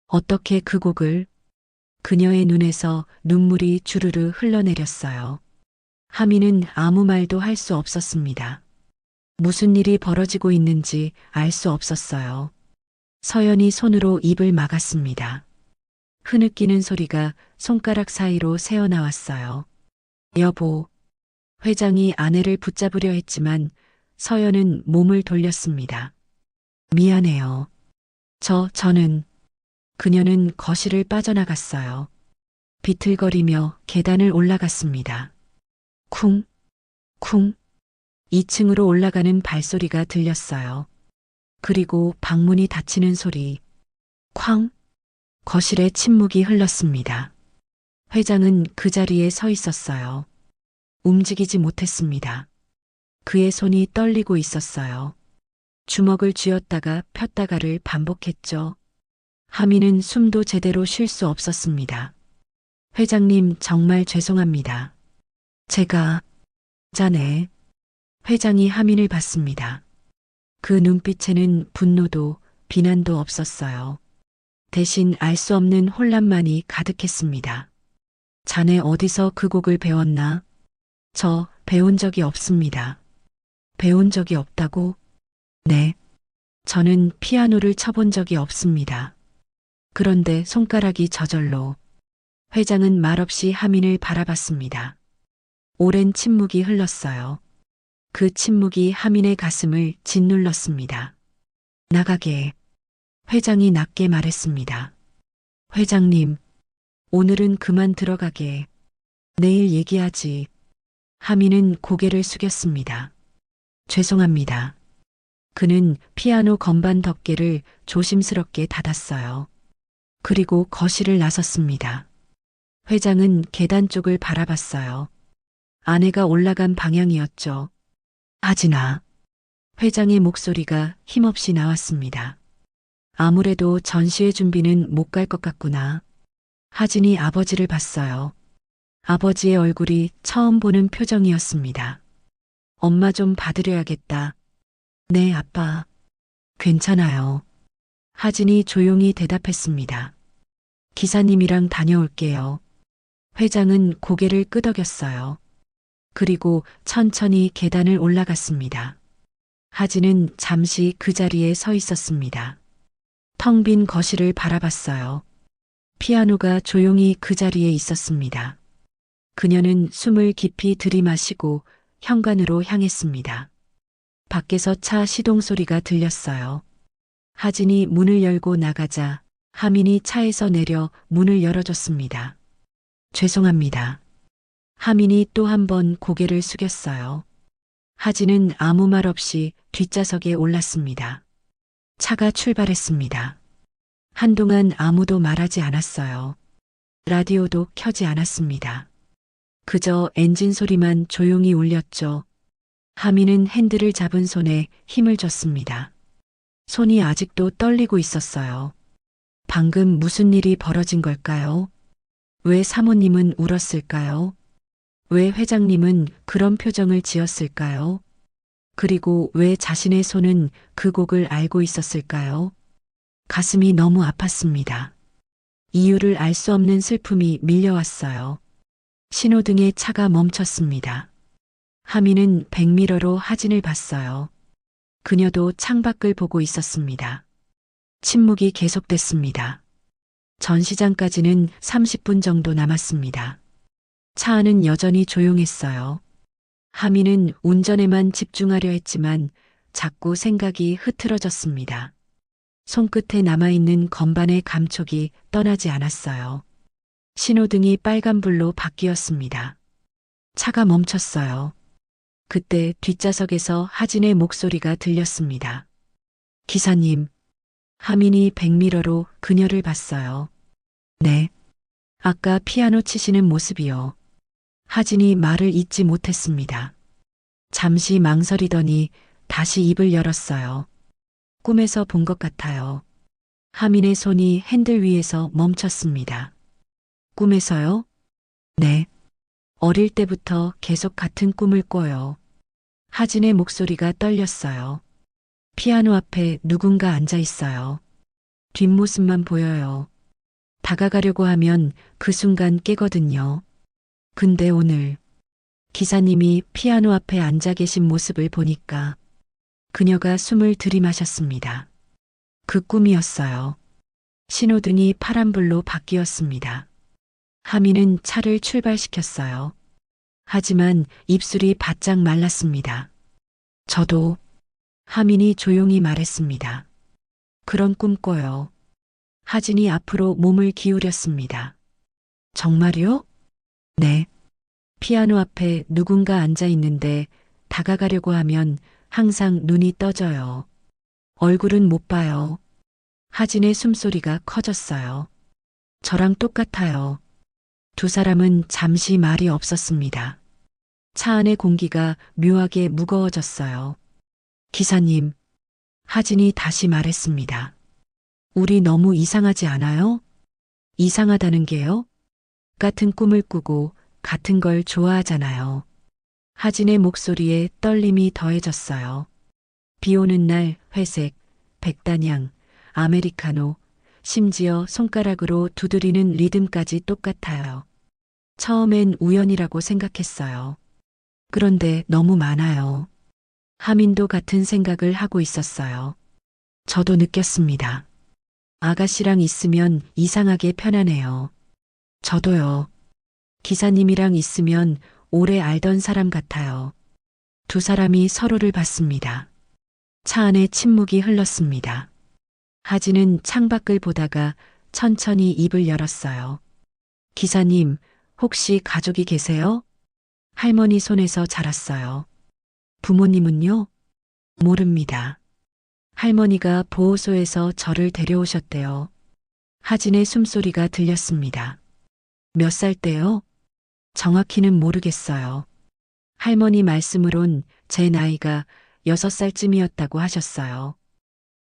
어떻게 그 곡을? 그녀의 눈에서 눈물이 주르르 흘러내렸어요. 하민은 아무 말도 할 수 없었습니다. 무슨 일이 벌어지고 있는지 알 수 없었어요. 서연이 손으로 입을 막았습니다. 흐느끼는 소리가 손가락 사이로 새어나왔어요. 여보. 회장이 아내를 붙잡으려 했지만 서연은 몸을 돌렸습니다. 미안해요. 저는. 그녀는 거실을 빠져나갔어요. 비틀거리며 계단을 올라갔습니다. 쿵, 쿵. 2층으로 올라가는 발소리가 들렸어요. 그리고 방문이 닫히는 소리. 쾅. 거실에 침묵이 흘렀습니다. 회장은 그 자리에 서 있었어요. 움직이지 못했습니다. 그의 손이 떨리고 있었어요. 주먹을 쥐었다가 폈다가를 반복했죠. 하민은 숨도 제대로 쉴 수 없었습니다. 회장님, 정말 죄송합니다. 제가 자네. 회장이 하민을 봤습니다. 그 눈빛에는 분노도 비난도 없었어요. 대신 알 수 없는 혼란만이 가득했습니다. 자네 어디서 그 곡을 배웠나? 저 배운 적이 없습니다. 배운 적이 없다고? 네. 저는 피아노를 쳐본 적이 없습니다. 그런데 손가락이 저절로. 회장은 말없이 하민을 바라봤습니다. 오랜 침묵이 흘렀어요. 그 침묵이 하민의 가슴을 짓눌렀습니다. 나가게. 회장이 낮게 말했습니다. 회장님, 오늘은 그만 들어가게. 내일 얘기하지. 하민은 고개를 숙였습니다. 죄송합니다. 그는 피아노 건반 덮개를 조심스럽게 닫았어요. 그리고 거실을 나섰습니다. 회장은 계단 쪽을 바라봤어요. 아내가 올라간 방향이었죠. 하진아. 회장의 목소리가 힘없이 나왔습니다. 아무래도 전시회 준비는 못 갈 것 같구나. 하진이 아버지를 봤어요. 아버지의 얼굴이 처음 보는 표정이었습니다. 엄마 좀 봐드려야겠다. 네, 아빠. 괜찮아요. 하진이 조용히 대답했습니다. 기사님이랑 다녀올게요. 회장은 고개를 끄덕였어요. 그리고 천천히 계단을 올라갔습니다. 하진은 잠시 그 자리에 서 있었습니다. 텅 빈 거실을 바라봤어요. 피아노가 조용히 그 자리에 있었습니다. 그녀는 숨을 깊이 들이마시고 현관으로 향했습니다. 밖에서 차 시동 소리가 들렸어요. 하진이 문을 열고 나가자 하민이 차에서 내려 문을 열어줬습니다. 죄송합니다. 하민이 또 한 번 고개를 숙였어요. 하진은 아무 말 없이 뒷좌석에 올랐습니다. 차가 출발했습니다. 한동안 아무도 말하지 않았어요. 라디오도 켜지 않았습니다. 그저 엔진 소리만 조용히 울렸죠. 하민은 핸들을 잡은 손에 힘을 줬습니다. 손이 아직도 떨리고 있었어요. 방금 무슨 일이 벌어진 걸까요? 왜 사모님은 울었을까요? 왜 회장님은 그런 표정을 지었을까요? 그리고 왜 자신의 손은 그 곡을 알고 있었을까요? 가슴이 너무 아팠습니다. 이유를 알 수 없는 슬픔이 밀려왔어요. 신호등에 차가 멈췄습니다. 하민은 백미러로 하진을 봤어요. 그녀도 창밖을 보고 있었습니다. 침묵이 계속됐습니다. 전시장까지는 30분 정도 남았습니다. 차 안은 여전히 조용했어요. 하민은 운전에만 집중하려 했지만 자꾸 생각이 흐트러졌습니다. 손끝에 남아있는 건반의 감촉이 떠나지 않았어요. 신호등이 빨간불로 바뀌었습니다. 차가 멈췄어요. 그때 뒷좌석에서 하진의 목소리가 들렸습니다. 기사님. 하민이 백미러로 그녀를 봤어요. 네. 아까 피아노 치시는 모습이요. 하진이 말을 잇지 못했습니다. 잠시 망설이더니 다시 입을 열었어요. 꿈에서 본 것 같아요. 하민의 손이 핸들 위에서 멈췄습니다. 꿈에서요? 네. 어릴 때부터 계속 같은 꿈을 꿔요. 하진의 목소리가 떨렸어요. 피아노 앞에 누군가 앉아 있어요. 뒷모습만 보여요. 다가가려고 하면 그 순간 깨거든요. 근데 오늘 기사님이 피아노 앞에 앉아 계신 모습을 보니까 그녀가 숨을 들이마셨습니다. 그 꿈이었어요. 신호등이 파란불로 바뀌었습니다. 하민은 차를 출발시켰어요. 하지만 입술이 바짝 말랐습니다. 저도. 하민이 조용히 말했습니다. 그런 꿈 꿔요. 하진이 앞으로 몸을 기울였습니다. 정말요? 네. 피아노 앞에 누군가 앉아 있는데 다가가려고 하면 항상 눈이 떠져요. 얼굴은 못 봐요. 하진의 숨소리가 커졌어요. 저랑 똑같아요. 두 사람은 잠시 말이 없었습니다. 차 안의 공기가 묘하게 무거워졌어요. 기사님, 하진이 다시 말했습니다. 우리 너무 이상하지 않아요? 이상하다는 게요? 같은 꿈을 꾸고 같은 걸 좋아하잖아요. 하진의 목소리에 떨림이 더해졌어요. 비 오는 날 회색, 백단향, 아메리카노, 심지어 손가락으로 두드리는 리듬까지 똑같아요. 처음엔 우연이라고 생각했어요. 그런데 너무 많아요. 하민도 같은 생각을 하고 있었어요. 저도 느꼈습니다. 아가씨랑 있으면 이상하게 편하네요. 저도요. 기사님이랑 있으면 오래 알던 사람 같아요. 두 사람이 서로를 봤습니다. 차 안에 침묵이 흘렀습니다. 하진은 창밖을 보다가 천천히 입을 열었어요. 기사님, 혹시 가족이 계세요? 할머니 손에서 자랐어요. 부모님은요? 모릅니다. 할머니가 보호소에서 저를 데려오셨대요. 하진의 숨소리가 들렸습니다. 몇 살 때요? 정확히는 모르겠어요. 할머니 말씀으론 제 나이가 6살쯤이었다고 하셨어요.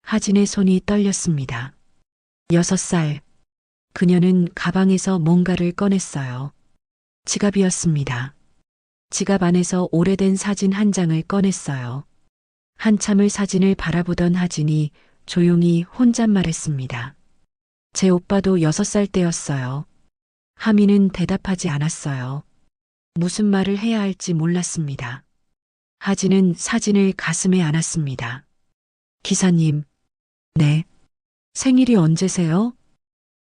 하진의 손이 떨렸습니다. 6살. 그녀는 가방에서 뭔가를 꺼냈어요. 지갑이었습니다. 지갑 안에서 오래된 사진 한 장을 꺼냈어요. 한참을 사진을 바라보던 하진이 조용히 혼잣말했습니다. 제 오빠도 6살 때였어요. 하미는 대답하지 않았어요. 무슨 말을 해야 할지 몰랐습니다. 하진은 사진을 가슴에 안았습니다. 기사님, 네. 생일이 언제세요?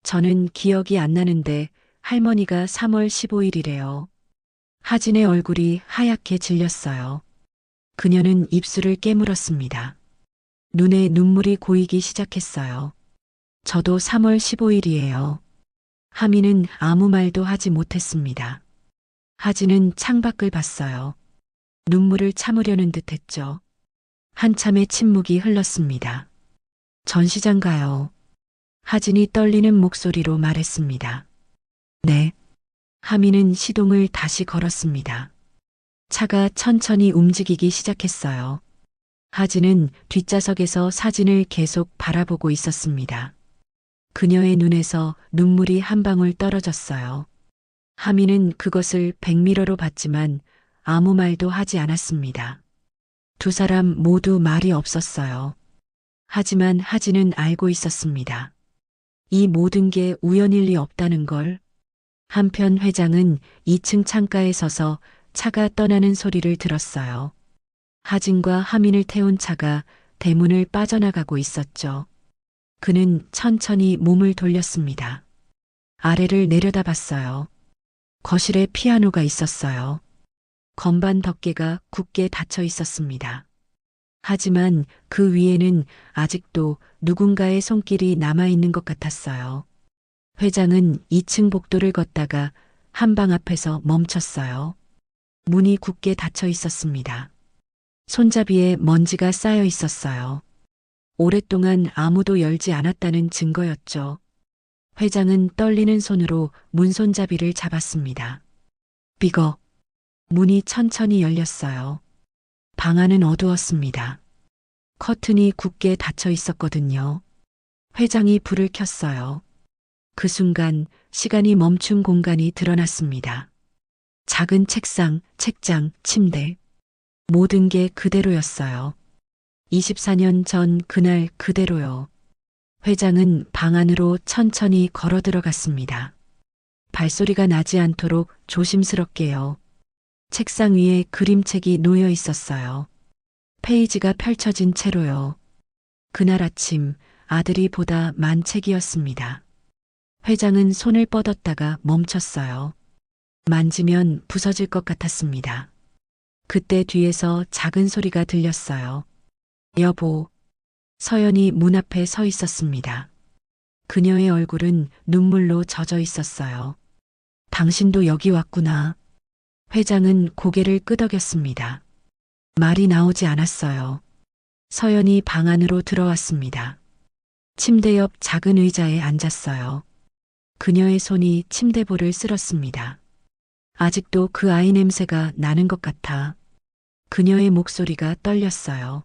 저는 기억이 안 나는데 할머니가 3월 15일이래요. 하진의 얼굴이 하얗게 질렸어요. 그녀는 입술을 깨물었습니다. 눈에 눈물이 고이기 시작했어요. 저도 3월 15일이에요. 하미는 아무 말도 하지 못했습니다. 하진은 창밖을 봤어요. 눈물을 참으려는 듯 했죠. 한참의 침묵이 흘렀습니다. 전시장 가요. 하진이 떨리는 목소리로 말했습니다. 네. 하미는 시동을 다시 걸었습니다. 차가 천천히 움직이기 시작했어요. 하진은 뒷좌석에서 사진을 계속 바라보고 있었습니다. 그녀의 눈에서 눈물이 한 방울 떨어졌어요. 하미는 그것을 백미러로 봤지만 아무 말도 하지 않았습니다. 두 사람 모두 말이 없었어요. 하지만 하진은 알고 있었습니다. 이 모든 게 우연일 리 없다는 걸. 한편 회장은 2층 창가에 서서 차가 떠나는 소리를 들었어요. 하진과 하민을 태운 차가 대문을 빠져나가고 있었죠. 그는 천천히 몸을 돌렸습니다. 아래를 내려다봤어요. 거실에 피아노가 있었어요. 건반 덮개가 굳게 닫혀 있었습니다. 하지만 그 위에는 아직도 누군가의 손길이 남아있는 것 같았어요. 회장은 2층 복도를 걷다가 한방 앞에서 멈췄어요. 문이 굳게 닫혀 있었습니다. 손잡이에 먼지가 쌓여 있었어요. 오랫동안 아무도 열지 않았다는 증거였죠. 회장은 떨리는 손으로 문 손잡이를 잡았습니다. 비거. 문이 천천히 열렸어요. 방 안은 어두웠습니다. 커튼이 굳게 닫혀 있었거든요. 회장이 불을 켰어요. 그 순간 시간이 멈춘 공간이 드러났습니다. 작은 책상, 책장, 침대. 모든 게 그대로였어요. 24년 전 그날 그대로요. 회장은 방 안으로 천천히 걸어 들어갔습니다. 발소리가 나지 않도록 조심스럽게요. 책상 위에 그림책이 놓여 있었어요. 페이지가 펼쳐진 채로요. 그날 아침 아들이 보다 만 책이었습니다. 회장은 손을 뻗었다가 멈췄어요. 만지면 부서질 것 같았습니다. 그때 뒤에서 작은 소리가 들렸어요. 여보. 서연이 문 앞에 서 있었습니다. 그녀의 얼굴은 눈물로 젖어 있었어요. 당신도 여기 왔구나. 회장은 고개를 끄덕였습니다. 말이 나오지 않았어요. 서연이 방 안으로 들어왔습니다. 침대 옆 작은 의자에 앉았어요. 그녀의 손이 침대볼을 쓸었습니다. 아직도 그 아이 냄새가 나는 것 같아. 그녀의 목소리가 떨렸어요.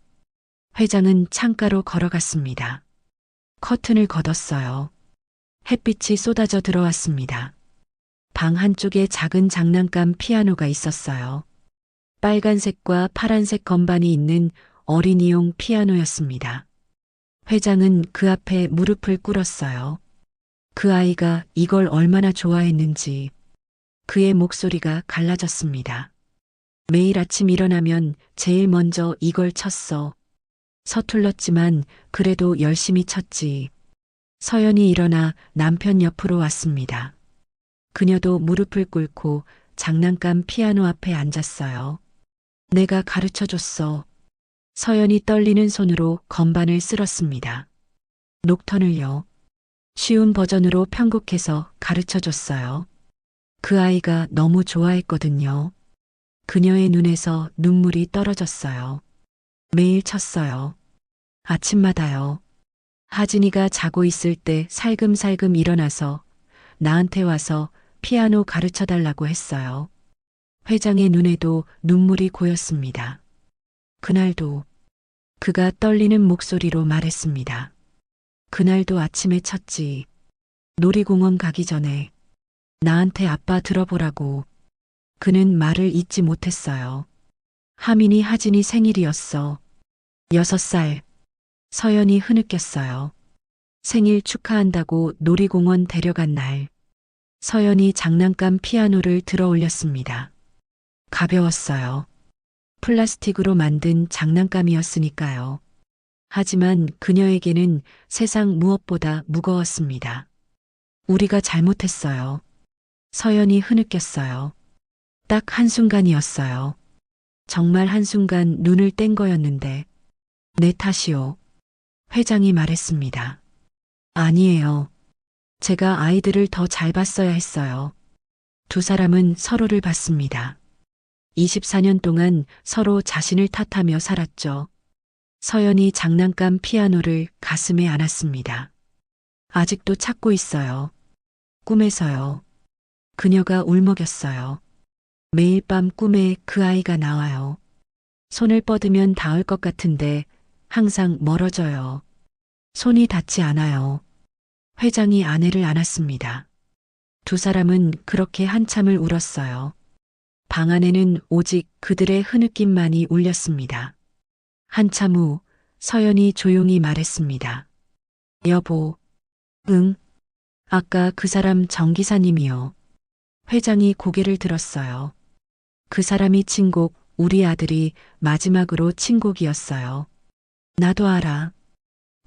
회장은 창가로 걸어갔습니다. 커튼을 걷었어요. 햇빛이 쏟아져 들어왔습니다. 방 한쪽에 작은 장난감 피아노가 있었어요. 빨간색과 파란색 건반이 있는 어린이용 피아노였습니다. 회장은 그 앞에 무릎을 꿇었어요. 그 아이가 이걸 얼마나 좋아했는지 그의 목소리가 갈라졌습니다. 매일 아침 일어나면 제일 먼저 이걸 쳤어. 서툴렀지만 그래도 열심히 쳤지. 서연이 일어나 남편 옆으로 왔습니다. 그녀도 무릎을 꿇고 장난감 피아노 앞에 앉았어요. 내가 가르쳐 줬어. 서연이 떨리는 손으로 건반을 쓸었습니다. 녹턴을요. 쉬운 버전으로 편곡해서 가르쳐 줬어요. 그 아이가 너무 좋아했거든요. 그녀의 눈에서 눈물이 떨어졌어요. 매일 쳤어요. 아침마다요. 하진이가 자고 있을 때 살금살금 일어나서 나한테 와서 피아노 가르쳐 달라고 했어요. 회장의 눈에도 눈물이 고였습니다. 그날도 그가 떨리는 목소리로 말했습니다. 그날도 아침에 쳤지. 놀이공원 가기 전에 나한테 아빠 들어보라고. 그는 말을 잇지 못했어요. 하민이 하진이 생일이었어. 6살. 서연이 흐느꼈어요. 생일 축하한다고 놀이공원 데려간 날. 서연이 장난감 피아노를 들어 올렸습니다. 가벼웠어요. 플라스틱으로 만든 장난감이었으니까요. 하지만 그녀에게는 세상 무엇보다 무거웠습니다. 우리가 잘못했어요. 서연이 흐느꼈어요. 딱 한순간이었어요. 정말 한순간 눈을 뗀 거였는데 내 탓이요. 회장이 말했습니다. 아니에요. 제가 아이들을 더 잘 봤어야 했어요. 두 사람은 서로를 봤습니다. 24년 동안 서로 자신을 탓하며 살았죠. 서연이 장난감 피아노를 가슴에 안았습니다. 아직도 찾고 있어요. 꿈에서요. 그녀가 울먹였어요. 매일 밤 꿈에 그 아이가 나와요. 손을 뻗으면 닿을 것 같은데 항상 멀어져요. 손이 닿지 않아요. 회장이 아내를 안았습니다. 두 사람은 그렇게 한참을 울었어요. 방 안에는 오직 그들의 흐느낌만이 울렸습니다. 한참 후 서연이 조용히 말했습니다. 여보, 응? 아까 그 사람 정 기사님이요. 회장이 고개를 들었어요. 그 사람이 친 곡 우리 아들이 마지막으로 친 곡이었어요. 나도 알아.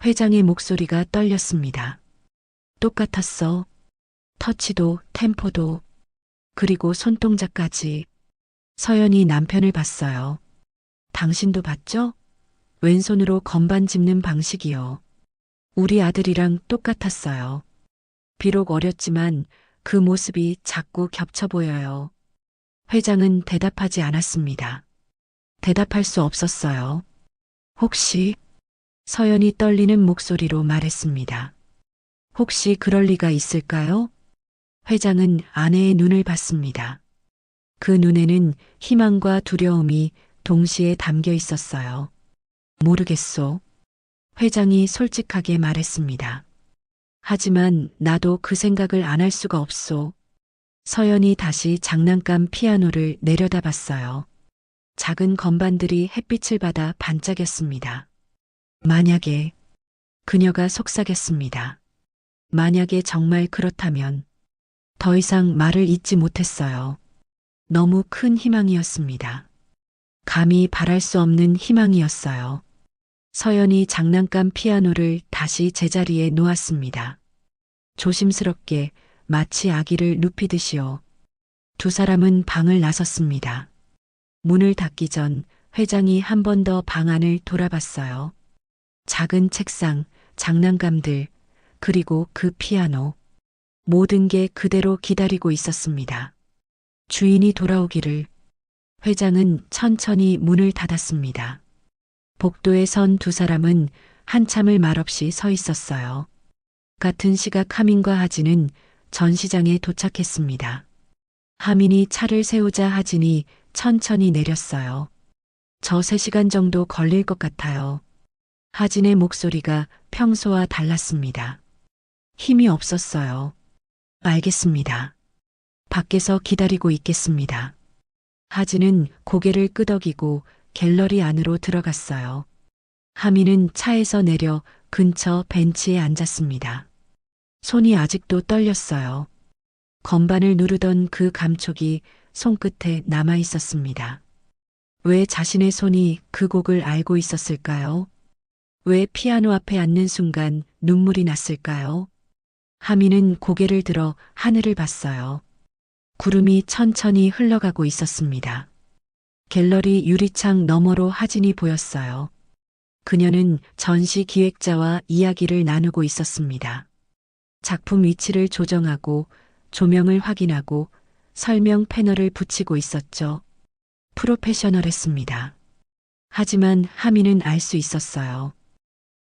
회장의 목소리가 떨렸습니다. 똑같았어. 터치도 템포도 그리고 손동작까지. 서연이 남편을 봤어요. 당신도 봤죠? 왼손으로 건반 짚는 방식이요. 우리 아들이랑 똑같았어요. 비록 어렸지만 그 모습이 자꾸 겹쳐 보여요. 회장은 대답하지 않았습니다. 대답할 수 없었어요. 혹시 서연이 떨리는 목소리로 말했습니다. 혹시 그럴 리가 있을까요? 회장은 아내의 눈을 봤습니다. 그 눈에는 희망과 두려움이 동시에 담겨 있었어요. 모르겠소. 회장이 솔직하게 말했습니다. 하지만 나도 그 생각을 안 할 수가 없소. 서연이 다시 장난감 피아노를 내려다봤어요. 작은 건반들이 햇빛을 받아 반짝였습니다. 만약에 그녀가 속삭였습니다. 만약에 정말 그렇다면 더 이상 말을 잇지 못했어요. 너무 큰 희망이었습니다. 감히 바랄 수 없는 희망이었어요. 서연이 장난감 피아노를 다시 제자리에 놓았습니다. 조심스럽게 마치 아기를 눕히듯이요. 두 사람은 방을 나섰습니다. 문을 닫기 전 회장이 한 번 더 방 안을 돌아봤어요. 작은 책상, 장난감들, 그리고 그 피아노. 모든 게 그대로 기다리고 있었습니다. 주인이 돌아오기를. 회장은 천천히 문을 닫았습니다. 복도에 선 두 사람은 한참을 말없이 서 있었어요. 같은 시각 하민과 하진은 전시장에 도착했습니다. 하민이 차를 세우자 하진이 천천히 내렸어요. 저 3시간 정도 걸릴 것 같아요. 하진의 목소리가 평소와 달랐습니다. 힘이 없었어요. 알겠습니다. 밖에서 기다리고 있겠습니다. 하진은 고개를 끄덕이고 갤러리 안으로 들어갔어요. 하민은 차에서 내려 근처 벤치에 앉았습니다. 손이 아직도 떨렸어요. 건반을 누르던 그 감촉이 손끝에 남아 있었습니다. 왜 자신의 손이 그 곡을 알고 있었을까요? 왜 피아노 앞에 앉는 순간 눈물이 났을까요? 하민은 고개를 들어 하늘을 봤어요. 구름이 천천히 흘러가고 있었습니다. 갤러리 유리창 너머로 하진이 보였어요. 그녀는 전시 기획자와 이야기를 나누고 있었습니다. 작품 위치를 조정하고 조명을 확인하고 설명 패널을 붙이고 있었죠. 프로페셔널했습니다. 하지만 하민은 알 수 있었어요.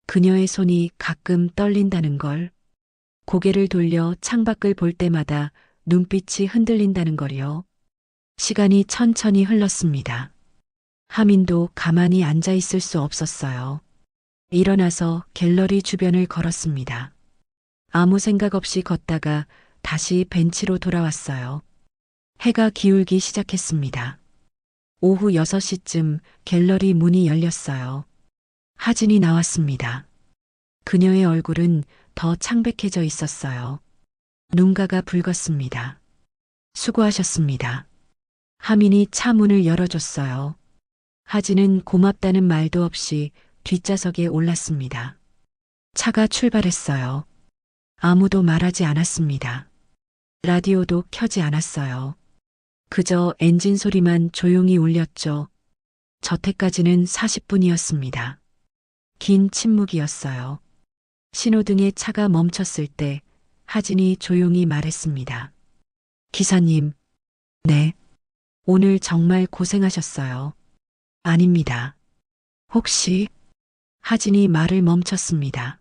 그녀의 손이 가끔 떨린다는 걸. 고개를 돌려 창밖을 볼 때마다 눈빛이 흔들린다는 걸요. 시간이 천천히 흘렀습니다. 하민도 가만히 앉아 있을 수 없었어요. 일어나서 갤러리 주변을 걸었습니다. 아무 생각 없이 걷다가 다시 벤치로 돌아왔어요. 해가 기울기 시작했습니다. 오후 6시쯤 갤러리 문이 열렸어요. 하진이 나왔습니다. 그녀의 얼굴은 더 창백해져 있었어요. 눈가가 붉었습니다. 수고하셨습니다. 하민이 차 문을 열어줬어요. 하진은 고맙다는 말도 없이 뒷좌석에 올랐습니다. 차가 출발했어요. 아무도 말하지 않았습니다. 라디오도 켜지 않았어요. 그저 엔진 소리만 조용히 울렸죠. 저택까지는 40분이었습니다. 긴 침묵이었어요. 신호등에 차가 멈췄을 때 하진이 조용히 말했습니다. 기사님, 네. 오늘 정말 고생하셨어요. 아닙니다. 혹시, 하진이 말을 멈췄습니다.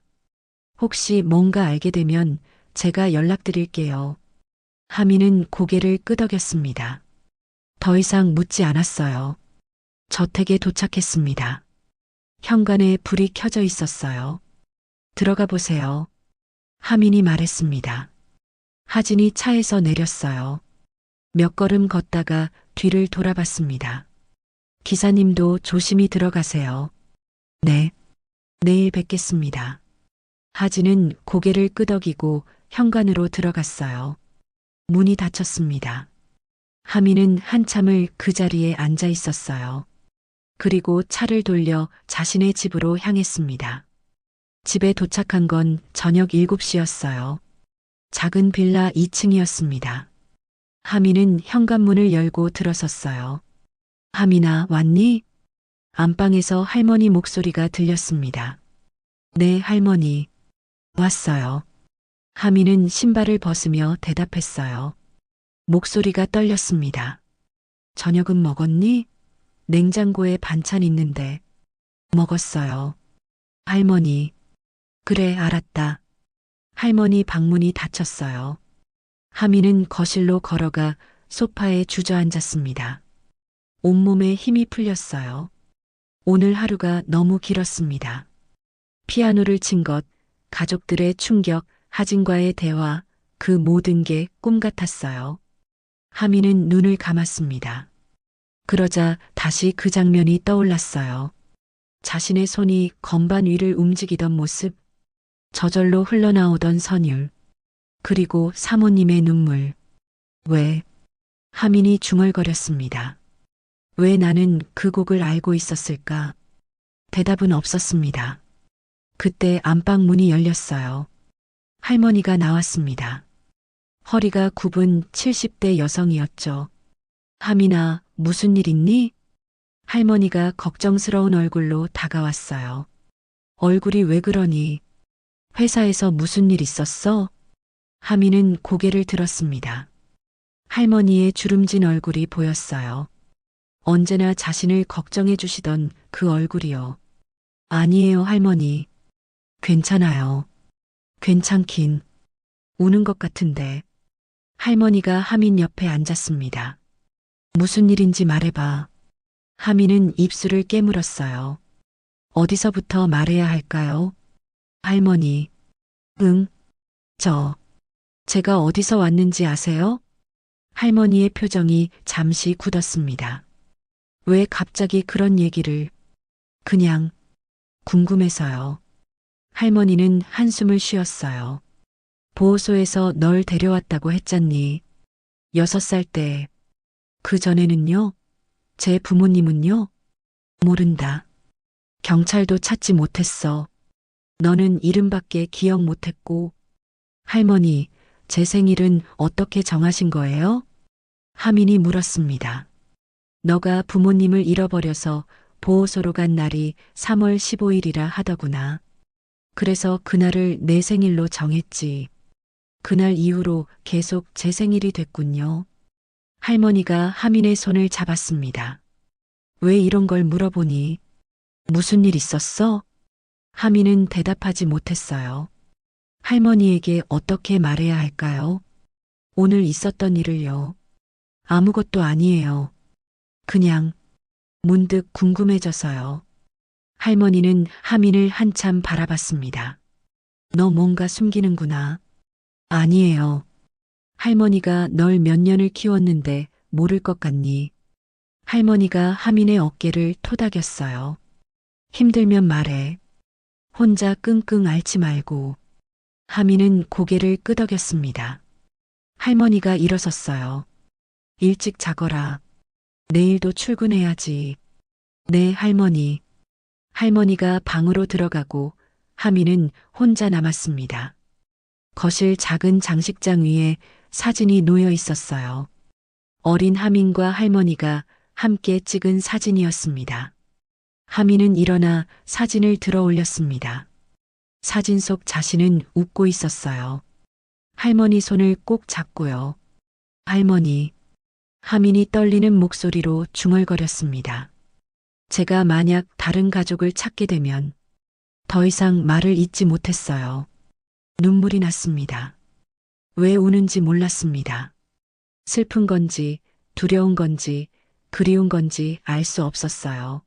혹시 뭔가 알게 되면 제가 연락드릴게요. 하민은 고개를 끄덕였습니다. 더 이상 묻지 않았어요. 저택에 도착했습니다. 현관에 불이 켜져 있었어요. 들어가 보세요. 하민이 말했습니다. 하진이 차에서 내렸어요. 몇 걸음 걷다가 뒤를 돌아봤습니다. 기사님도 조심히 들어가세요. 네. 내일 뵙겠습니다. 하진은 고개를 끄덕이고 현관으로 들어갔어요. 문이 닫혔습니다. 하민은 한참을 그 자리에 앉아 있었어요. 그리고 차를 돌려 자신의 집으로 향했습니다. 집에 도착한 건 저녁 7시였어요. 작은 빌라 2층이었습니다. 하민은 현관문을 열고 들어섰어요. 하민아, 왔니? 안방에서 할머니 목소리가 들렸습니다. 네, 할머니. 왔어요. 하민은 신발을 벗으며 대답했어요. 목소리가 떨렸습니다. 저녁은 먹었니? 냉장고에 반찬 있는데. 먹었어요. 할머니. 그래, 알았다. 할머니 방문이 닫혔어요. 하민은 거실로 걸어가 소파에 주저앉았습니다. 온몸에 힘이 풀렸어요. 오늘 하루가 너무 길었습니다. 피아노를 친 것, 가족들의 충격, 하진과의 대화, 그 모든 게 꿈 같았어요. 하민은 눈을 감았습니다. 그러자 다시 그 장면이 떠올랐어요. 자신의 손이 건반 위를 움직이던 모습, 저절로 흘러나오던 선율, 그리고 사모님의 눈물. 왜? 하민이 중얼거렸습니다. 왜 나는 그 곡을 알고 있었을까? 대답은 없었습니다. 그때 안방 문이 열렸어요. 할머니가 나왔습니다. 허리가 굽은 70대 여성이었죠. 하민아, 무슨 일 있니? 할머니가 걱정스러운 얼굴로 다가왔어요. 얼굴이 왜 그러니? 회사에서 무슨 일 있었어? 하민은 고개를 들었습니다. 할머니의 주름진 얼굴이 보였어요. 언제나 자신을 걱정해 주시던 그 얼굴이요. 아니에요, 할머니. 괜찮아요. 괜찮긴. 우는 것 같은데. 할머니가 하민 옆에 앉았습니다. 무슨 일인지 말해봐. 하민은 입술을 깨물었어요. 어디서부터 말해야 할까요? 할머니. 응, 제가 어디서 왔는지 아세요? 할머니의 표정이 잠시 굳었습니다. 왜 갑자기 그런 얘기를? 그냥 궁금해서요. 할머니는 한숨을 쉬었어요. 보호소에서 널 데려왔다고 했잖니. 6살 때. 그 전에는요? 제 부모님은요? 모른다. 경찰도 찾지 못했어. 너는 이름밖에 기억 못했고. 할머니, 제 생일은 어떻게 정하신 거예요? 하민이 물었습니다. 너가 부모님을 잃어버려서 보호소로 간 날이 3월 15일이라 하더구나. 그래서 그날을 내 생일로 정했지. 그날 이후로 계속 제 생일이 됐군요. 할머니가 하민의 손을 잡았습니다. 왜 이런 걸 물어보니? 무슨 일 있었어? 하민은 대답하지 못했어요. 할머니에게 어떻게 말해야 할까요? 오늘 있었던 일을요. 아무것도 아니에요. 그냥 문득 궁금해져서요. 할머니는 하민을 한참 바라봤습니다. 너 뭔가 숨기는구나. 아니에요. 할머니가 널 몇 년을 키웠는데 모를 것 같니? 할머니가 하민의 어깨를 토닥였어요. 힘들면 말해. 혼자 끙끙 앓지 말고. 하민은 고개를 끄덕였습니다. 할머니가 일어섰어요. 일찍 자거라. 내일도 출근해야지. 네, 할머니. 할머니가 방으로 들어가고 하민은 혼자 남았습니다. 거실 작은 장식장 위에 사진이 놓여 있었어요. 어린 하민과 할머니가 함께 찍은 사진이었습니다. 하민은 일어나 사진을 들어 올렸습니다. 사진 속 자신은 웃고 있었어요. 할머니 손을 꼭 잡고요. 할머니. 하민이 떨리는 목소리로 중얼거렸습니다. 제가 만약 다른 가족을 찾게 되면 더 이상 말을 잇지 못했어요. 눈물이 났습니다. 왜 우는지 몰랐습니다. 슬픈 건지 두려운 건지 그리운 건지 알 수 없었어요.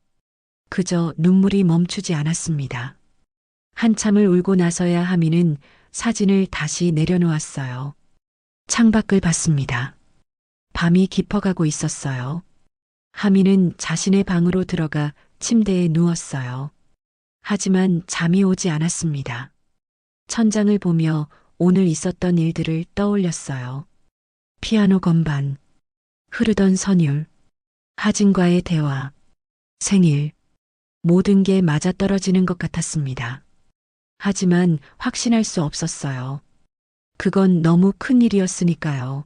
그저 눈물이 멈추지 않았습니다. 한참을 울고 나서야 하민은 사진을 다시 내려놓았어요. 창밖을 봤습니다. 밤이 깊어가고 있었어요. 하민은 자신의 방으로 들어가 침대에 누웠어요. 하지만 잠이 오지 않았습니다. 천장을 보며 오늘 있었던 일들을 떠올렸어요. 피아노 건반, 흐르던 선율, 하진과의 대화, 생일, 모든 게 맞아떨어지는 것 같았습니다. 하지만 확신할 수 없었어요. 그건 너무 큰 일이었으니까요.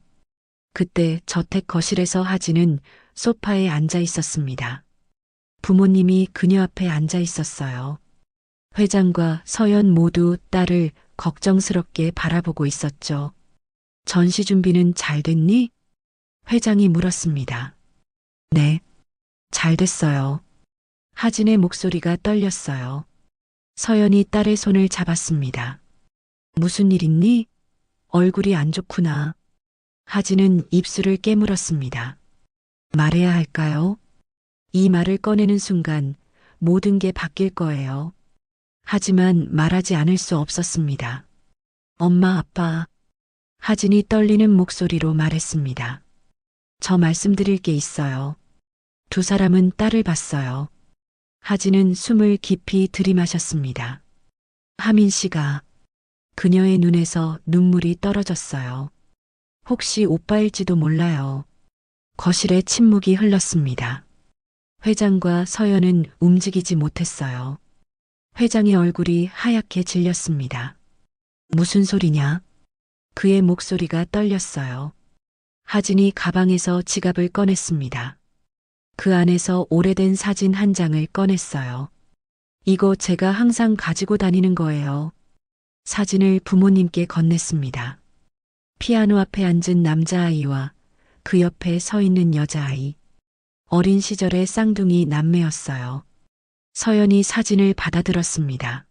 그때 저택 거실에서 하진은 소파에 앉아 있었습니다. 부모님이 그녀 앞에 앉아 있었어요. 회장과 서연 모두 딸을 걱정스럽게 바라보고 있었죠. 전시 준비는 잘 됐니? 회장이 물었습니다. 네, 잘 됐어요. 하진의 목소리가 떨렸어요. 서연이 딸의 손을 잡았습니다. 무슨 일 있니? 얼굴이 안 좋구나. 하진은 입술을 깨물었습니다. 말해야 할까요? 이 말을 꺼내는 순간 모든 게 바뀔 거예요. 하지만 말하지 않을 수 없었습니다. 엄마, 아빠. 하진이 떨리는 목소리로 말했습니다. 저 말씀드릴 게 있어요. 두 사람은 딸을 봤어요. 하진은 숨을 깊이 들이마셨습니다. 하민 씨가 그녀의 눈에서 눈물이 떨어졌어요. 혹시 오빠일지도 몰라요. 거실에 침묵이 흘렀습니다. 회장과 서연은 움직이지 못했어요. 회장의 얼굴이 하얗게 질렸습니다. 무슨 소리냐? 그의 목소리가 떨렸어요. 하진이 가방에서 지갑을 꺼냈습니다. 그 안에서 오래된 사진 한 장을 꺼냈어요. 이거 제가 항상 가지고 다니는 거예요. 사진을 부모님께 건넸습니다. 피아노 앞에 앉은 남자아이와 그 옆에 서 있는 여자아이. 어린 시절의 쌍둥이 남매였어요. 서연이 사진을 받아들었습니다.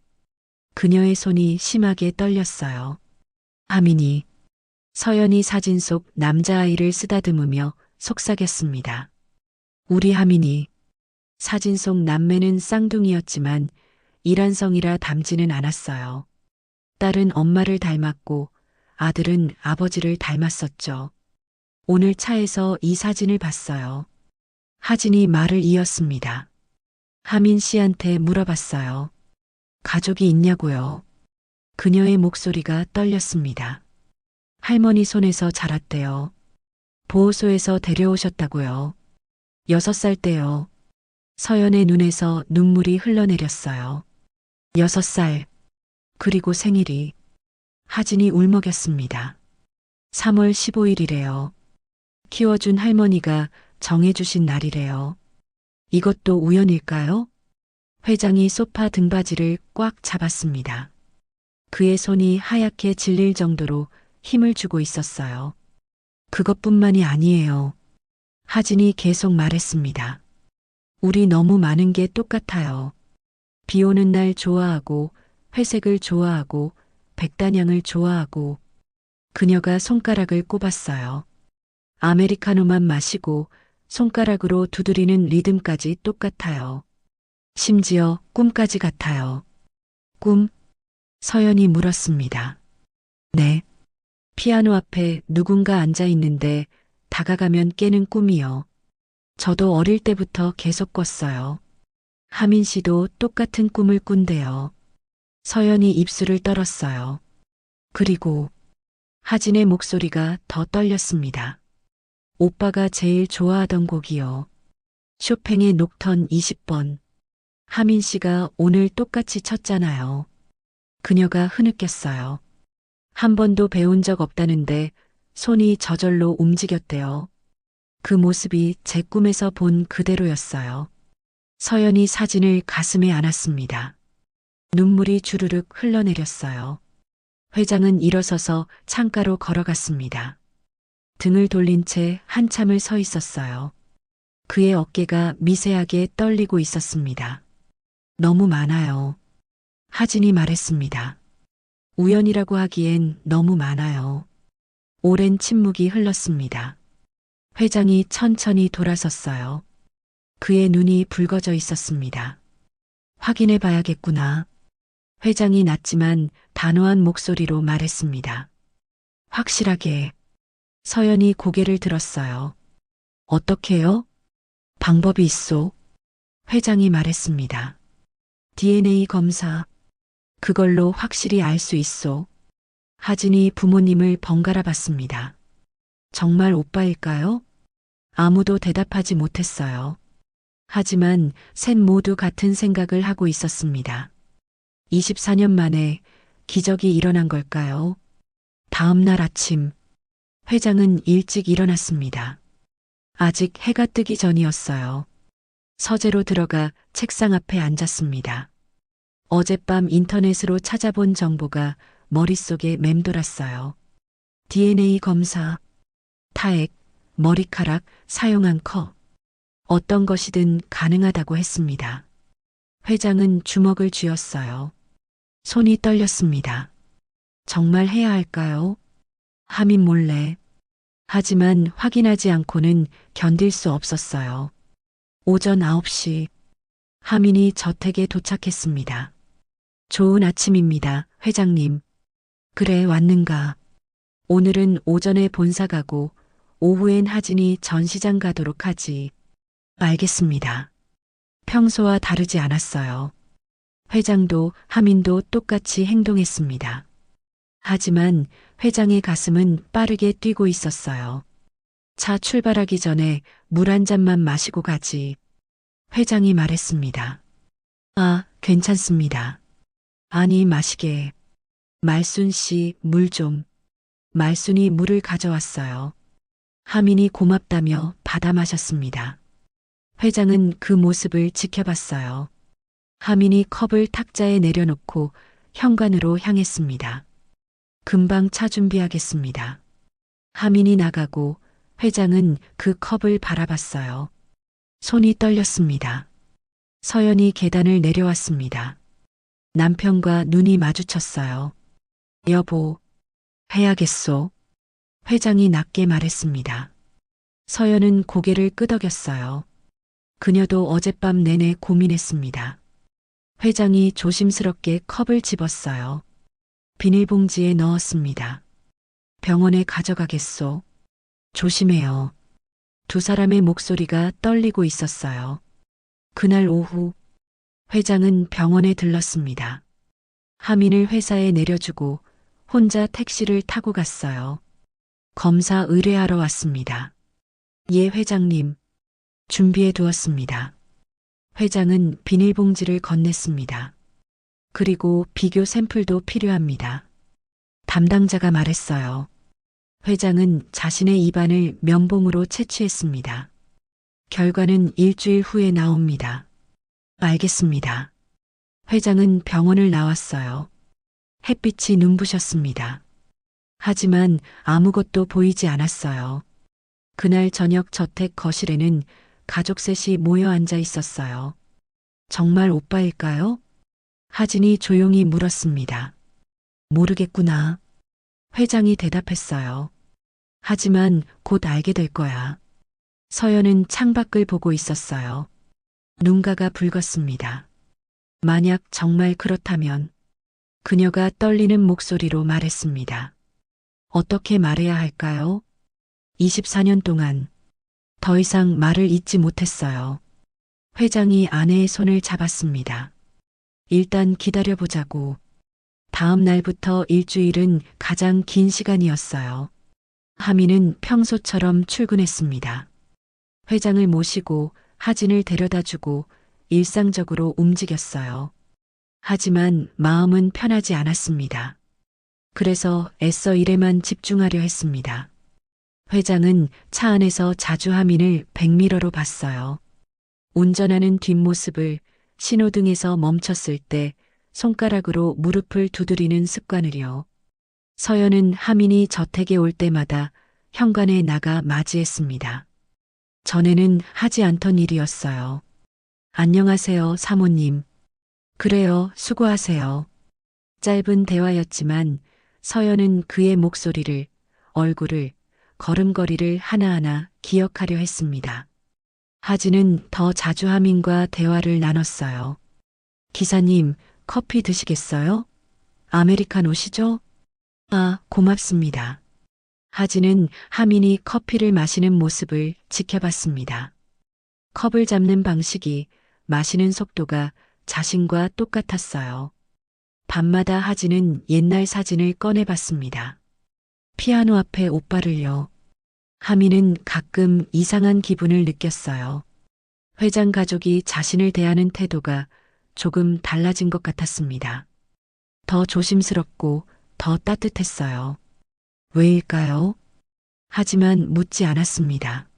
그녀의 손이 심하게 떨렸어요. 하민이 서연이 사진 속 남자아이를 쓰다듬으며 속삭였습니다. 우리 하민이. 사진 속 남매는 쌍둥이였지만 일란성이라 닮지는 않았어요. 딸은 엄마를 닮았고 아들은 아버지를 닮았었죠. 오늘 차에서 이 사진을 봤어요. 하진이 말을 이었습니다. 하민 씨한테 물어봤어요. 가족이 있냐고요. 그녀의 목소리가 떨렸습니다. 할머니 손에서 자랐대요. 보호소에서 데려오셨다고요. 6살 때요. 서연의 눈에서 눈물이 흘러내렸어요. 6살. 그리고 생일이. 하진이 울먹였습니다. 3월 15일이래요. 키워준 할머니가 정해주신 날이래요. 이것도 우연일까요? 회장이 소파 등받이를 꽉 잡았습니다. 그의 손이 하얗게 질릴 정도로 힘을 주고 있었어요. 그것뿐만이 아니에요. 하진이 계속 말했습니다. 우리 너무 많은 게 똑같아요. 비 오는 날 좋아하고, 회색을 좋아하고, 백단향을 좋아하고. 그녀가 손가락을 꼽았어요. 아메리카노만 마시고 손가락으로 두드리는 리듬까지 똑같아요. 심지어 꿈까지 같아요. 꿈? 서연이 물었습니다. 네. 피아노 앞에 누군가 앉아 있는데 다가가면 깨는 꿈이요. 저도 어릴 때부터 계속 꿨어요. 하민 씨도 똑같은 꿈을 꾼대요. 서연이 입술을 떨었어요. 그리고 하진의 목소리가 더 떨렸습니다. 오빠가 제일 좋아하던 곡이요. 쇼팽의 녹턴 20번. 하민 씨가 오늘 똑같이 쳤잖아요. 그녀가 흐느꼈어요. 한 번도 배운 적 없다는데 손이 저절로 움직였대요. 그 모습이 제 꿈에서 본 그대로였어요. 서연이 사진을 가슴에 안았습니다. 눈물이 주르륵 흘러내렸어요. 회장은 일어서서 창가로 걸어갔습니다. 등을 돌린 채 한참을 서 있었어요. 그의 어깨가 미세하게 떨리고 있었습니다. 너무 많아요. 하진이 말했습니다. 우연이라고 하기엔 너무 많아요. 오랜 침묵이 흘렀습니다. 회장이 천천히 돌아섰어요. 그의 눈이 붉어져 있었습니다. 확인해 봐야겠구나. 회장이 낮지만 단호한 목소리로 말했습니다. 확실하게. 서연이 고개를 들었어요. 어떻게요? 방법이 있소. 회장이 말했습니다. DNA 검사. 그걸로 확실히 알 수 있소. 하진이 부모님을 번갈아 봤습니다. 정말 오빠일까요? 아무도 대답하지 못했어요. 하지만 셋 모두 같은 생각을 하고 있었습니다. 24년 만에 기적이 일어난 걸까요? 다음 날 아침, 회장은 일찍 일어났습니다. 아직 해가 뜨기 전이었어요. 서재로 들어가 책상 앞에 앉았습니다. 어젯밤 인터넷으로 찾아본 정보가 머릿속에 맴돌았어요. DNA 검사, 타액, 머리카락, 사용한 컵. 어떤 것이든 가능하다고 했습니다. 회장은 주먹을 쥐었어요. 손이 떨렸습니다. 정말 해야 할까요? 하민 몰래. 하지만 확인하지 않고는 견딜 수 없었어요. 오전 9시. 하민이 저택에 도착했습니다. 좋은 아침입니다, 회장님. 그래, 왔는가. 오늘은 오전에 본사 가고 오후엔 하진이 전시장 가도록 하지. 알겠습니다. 평소와 다르지 않았어요. 회장도 하민도 똑같이 행동했습니다. 하지만 회장의 가슴은 빠르게 뛰고 있었어요. 차 출발하기 전에 물 한 잔만 마시고 가지. 회장이 말했습니다. 아, 괜찮습니다. 아니, 마시게. 말순 씨, 물 좀. 말순이 물을 가져왔어요. 하민이 고맙다며 받아 마셨습니다. 회장은 그 모습을 지켜봤어요. 하민이 컵을 탁자에 내려놓고 현관으로 향했습니다. 금방 차 준비하겠습니다. 하민이 나가고 회장은 그 컵을 바라봤어요. 손이 떨렸습니다. 서연이 계단을 내려왔습니다. 남편과 눈이 마주쳤어요. 여보, 해야겠소. 회장이 낮게 말했습니다. 서연은 고개를 끄덕였어요. 그녀도 어젯밤 내내 고민했습니다. 회장이 조심스럽게 컵을 집었어요. 비닐봉지에 넣었습니다. 병원에 가져가겠소. 조심해요. 두 사람의 목소리가 떨리고 있었어요. 그날 오후 회장은 병원에 들렀습니다. 하민을 회사에 내려주고 혼자 택시를 타고 갔어요. 검사 의뢰하러 왔습니다. 예, 회장님. 준비해 두었습니다. 회장은 비닐봉지를 건넸습니다. 그리고 비교 샘플도 필요합니다. 담당자가 말했어요. 회장은 자신의 입안을 면봉으로 채취했습니다. 결과는 일주일 후에 나옵니다. 알겠습니다. 회장은 병원을 나왔어요. 햇빛이 눈부셨습니다. 하지만 아무것도 보이지 않았어요. 그날 저녁 저택 거실에는 가족 셋이 모여 앉아 있었어요. 정말 오빠일까요? 하진이 조용히 물었습니다. 모르겠구나. 회장이 대답했어요. 하지만 곧 알게 될 거야. 서연은 창밖을 보고 있었어요. 눈가가 붉었습니다. 만약 정말 그렇다면 그녀가 떨리는 목소리로 말했습니다. 어떻게 말해야 할까요? 24년 동안 더 이상 말을 잇지 못했어요. 회장이 아내의 손을 잡았습니다. 일단 기다려보자고. 다음 날부터 일주일은 가장 긴 시간이었어요. 하민은 평소처럼 출근했습니다. 회장을 모시고 하진을 데려다주고 일상적으로 움직였어요. 하지만 마음은 편하지 않았습니다. 그래서 애써 일에만 집중하려 했습니다. 회장은 차 안에서 자주 하민을 백미러로 봤어요. 운전하는 뒷모습을, 신호등에서 멈췄을 때 손가락으로 무릎을 두드리는 습관을요. 서연은 하민이 저택에 올 때마다 현관에 나가 맞이했습니다. 전에는 하지 않던 일이었어요. 안녕하세요, 사모님. 그래요, 수고하세요. 짧은 대화였지만 서연은 그의 목소리를, 얼굴을, 걸음걸이를 하나하나 기억하려 했습니다. 하진은 더 자주 하민과 대화를 나눴어요. 기사님, 커피 드시겠어요? 아메리카노시죠? 아, 고맙습니다. 하진은 하민이 커피를 마시는 모습을 지켜봤습니다. 컵을 잡는 방식이, 마시는 속도가 자신과 똑같았어요. 밤마다 하진은 옛날 사진을 꺼내봤습니다. 피아노 앞에 오빠를요. 하민은 가끔 이상한 기분을 느꼈어요. 회장 가족이 자신을 대하는 태도가 조금 달라진 것 같았습니다. 더 조심스럽고 더 따뜻했어요. 왜일까요? 하지만 묻지 않았습니다.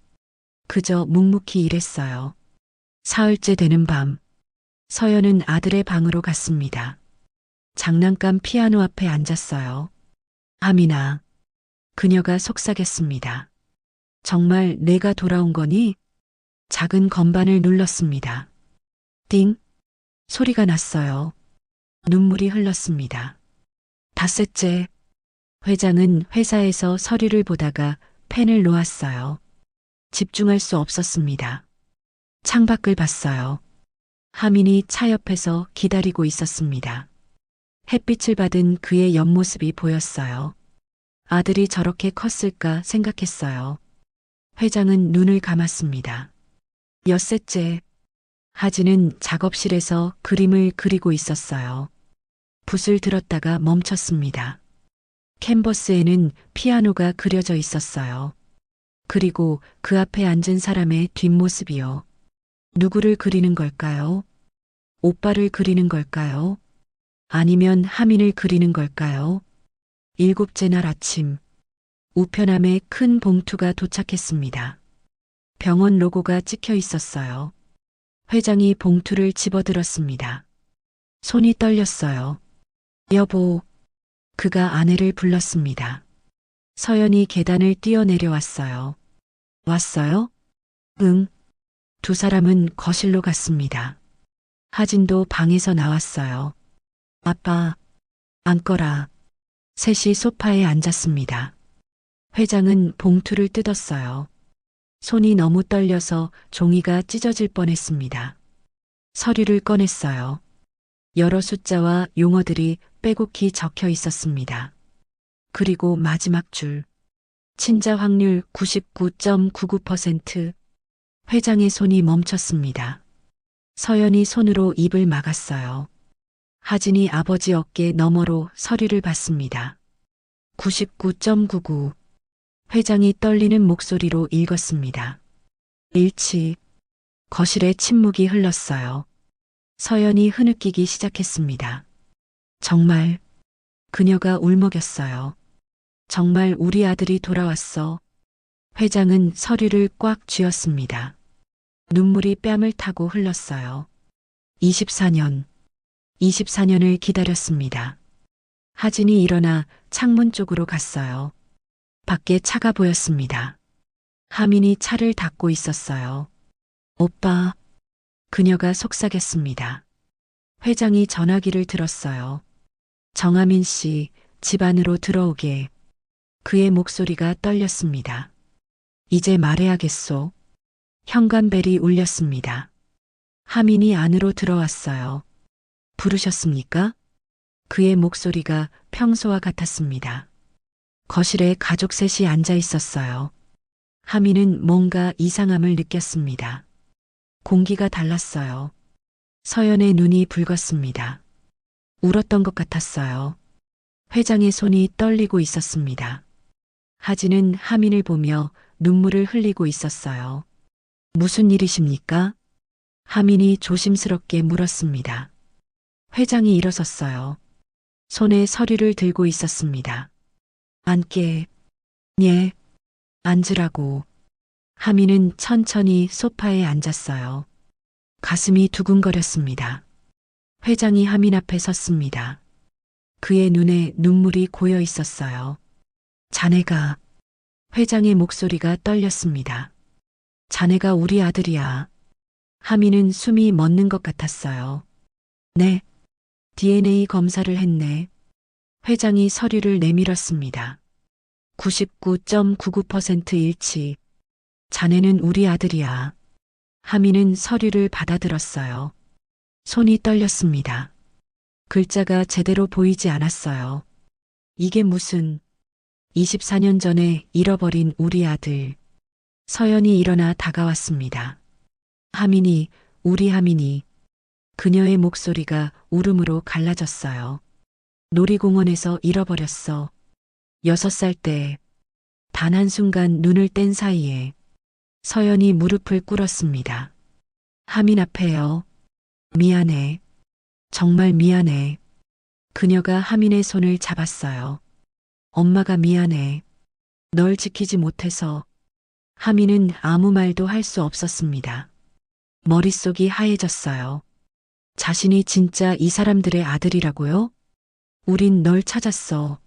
그저 묵묵히 일했어요. 사흘째 되는 밤, 서연은 아들의 방으로 갔습니다. 장난감 피아노 앞에 앉았어요. 하민아. 그녀가 속삭였습니다. 정말 내가 돌아온 거니? 작은 건반을 눌렀습니다. 띵! 소리가 났어요. 눈물이 흘렀습니다. 닷새째. 회장은 회사에서 서류를 보다가 펜을 놓았어요. 집중할 수 없었습니다. 창밖을 봤어요. 하민이 차 옆에서 기다리고 있었습니다. 햇빛을 받은 그의 옆모습이 보였어요. 아들이 저렇게 컸을까 생각했어요. 회장은 눈을 감았습니다. 엿새째. 하진은 작업실에서 그림을 그리고 있었어요. 붓을 들었다가 멈췄습니다. 캔버스에는 피아노가 그려져 있었어요. 그리고 그 앞에 앉은 사람의 뒷모습이요. 누구를 그리는 걸까요? 오빠를 그리는 걸까요? 아니면 하민을 그리는 걸까요? 7째 날 아침, 우편함에 큰 봉투가 도착했습니다. 병원 로고가 찍혀 있었어요. 회장이 봉투를 집어들었습니다. 손이 떨렸어요. 여보. 그가 아내를 불렀습니다. 서연이 계단을 뛰어내려왔어요. 왔어요? 응. 두 사람은 거실로 갔습니다. 하진도 방에서 나왔어요. 아빠, 앉거라. 셋이 소파에 앉았습니다. 회장은 봉투를 뜯었어요. 손이 너무 떨려서 종이가 찢어질 뻔했습니다. 서류를 꺼냈어요. 여러 숫자와 용어들이 빼곡히 적혀 있었습니다. 그리고 마지막 줄. 친자 확률 99.99%. 회장의 손이 멈췄습니다. 서연이 손으로 입을 막았어요. 하진이 아버지 어깨 너머로 서류를 받습니다. 99.99. 회장이 떨리는 목소리로 읽었습니다. 일치. 거실에 침묵이 흘렀어요. 서연이 흐느끼기 시작했습니다. 정말 그녀가 울먹였어요. 정말 우리 아들이 돌아왔어. 회장은 서류를 꽉 쥐었습니다. 눈물이 뺨을 타고 흘렀어요. 24년을 기다렸습니다. 하진이 일어나 창문 쪽으로 갔어요. 밖에 차가 보였습니다. 하민이 차를 닫고 있었어요. 오빠. 그녀가 속삭였습니다. 회장이 전화기를 들었어요. 정하민 씨, 집 안으로 들어오게. 그의 목소리가 떨렸습니다. 이제 말해야겠소. 현관벨이 울렸습니다. 하민이 안으로 들어왔어요. 부르셨습니까? 그의 목소리가 평소와 같았습니다. 거실에 가족 셋이 앉아 있었어요. 하민은 뭔가 이상함을 느꼈습니다. 공기가 달랐어요. 서연의 눈이 붉었습니다. 울었던 것 같았어요. 회장의 손이 떨리고 있었습니다. 하진은 하민을 보며 눈물을 흘리고 있었어요. 무슨 일이십니까? 하민이 조심스럽게 물었습니다. 회장이 일어섰어요. 손에 서류를 들고 있었습니다. 앉게. 예. 앉으라고. 하민은 천천히 소파에 앉았어요. 가슴이 두근거렸습니다. 회장이 하민 앞에 섰습니다. 그의 눈에 눈물이 고여 있었어요. 자네가. 회장의 목소리가 떨렸습니다. 자네가 우리 아들이야. 하민은 숨이 멎는 것 같았어요. 네. DNA 검사를 했네. 회장이 서류를 내밀었습니다. 99.99% 일치. 자네는 우리 아들이야. 하민은 서류를 받아들었어요. 손이 떨렸습니다. 글자가 제대로 보이지 않았어요. 이게 무슨 24년 전에 잃어버린 우리 아들. 서연이 일어나 다가왔습니다. 하민이, 우리 하민이. 그녀의 목소리가 울음으로 갈라졌어요. 놀이공원에서 잃어버렸어. 6살 때. 단 한순간 눈을 뗀 사이에. 서연이 무릎을 꿇었습니다. 하민 앞에요. 미안해. 정말 미안해. 그녀가 하민의 손을 잡았어요. 엄마가 미안해. 널 지키지 못해서. 하민은 아무 말도 할 수 없었습니다. 머릿속이 하얘졌어요. 자신이 진짜 이 사람들의 아들이라고요? 우린 널 찾았어.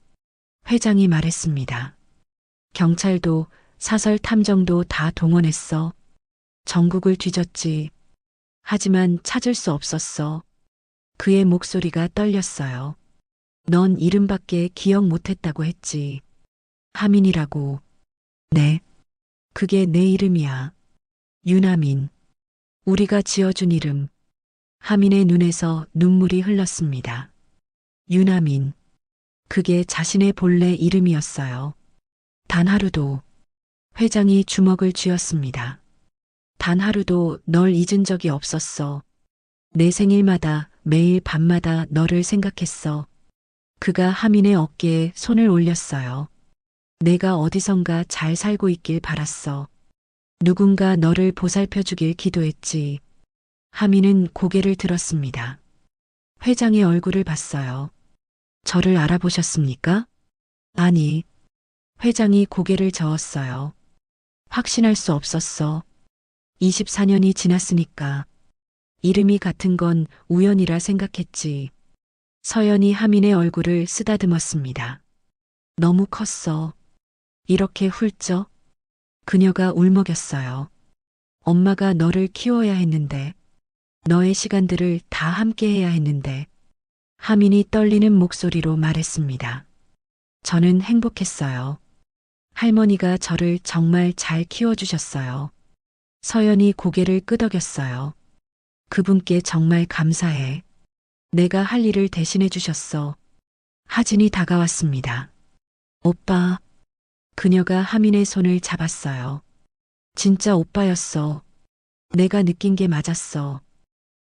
회장이 말했습니다. 경찰도 사설 탐정도 다 동원했어. 전국을 뒤졌지. 하지만 찾을 수 없었어. 그의 목소리가 떨렸어요. 넌 이름밖에 기억 못했다고 했지. 하민이라고. 네. 그게 내 이름이야. 유나민. 우리가 지어준 이름. 하민의 눈에서 눈물이 흘렀습니다. 유나민. 그게 자신의 본래 이름이었어요. 단 하루도. 회장이 주먹을 쥐었습니다. 단 하루도 널 잊은 적이 없었어. 내 생일마다 매일 밤마다 너를 생각했어. 그가 하민의 어깨에 손을 올렸어요. 내가 어디선가 잘 살고 있길 바랐어. 누군가 너를 보살펴 주길 기도했지. 하민은 고개를 들었습니다. 회장의 얼굴을 봤어요. 저를 알아보셨습니까? 아니. 회장이 고개를 저었어요. 확신할 수 없었어. 24년이 지났으니까. 이름이 같은 건 우연이라 생각했지. 서연이 하민의 얼굴을 쓰다듬었습니다. 너무 컸어. 이렇게 훌쩍. 그녀가 울먹였어요. 엄마가 너를 키워야 했는데. 너의 시간들을 다 함께 해야 했는데. 하민이 떨리는 목소리로 말했습니다. 저는 행복했어요. 할머니가 저를 정말 잘 키워주셨어요. 서연이 고개를 끄덕였어요. 그분께 정말 감사해. 내가 할 일을 대신해 주셨어. 하진이 다가왔습니다. 오빠. 그녀가 하민의 손을 잡았어요. 진짜 오빠였어. 내가 느낀 게 맞았어.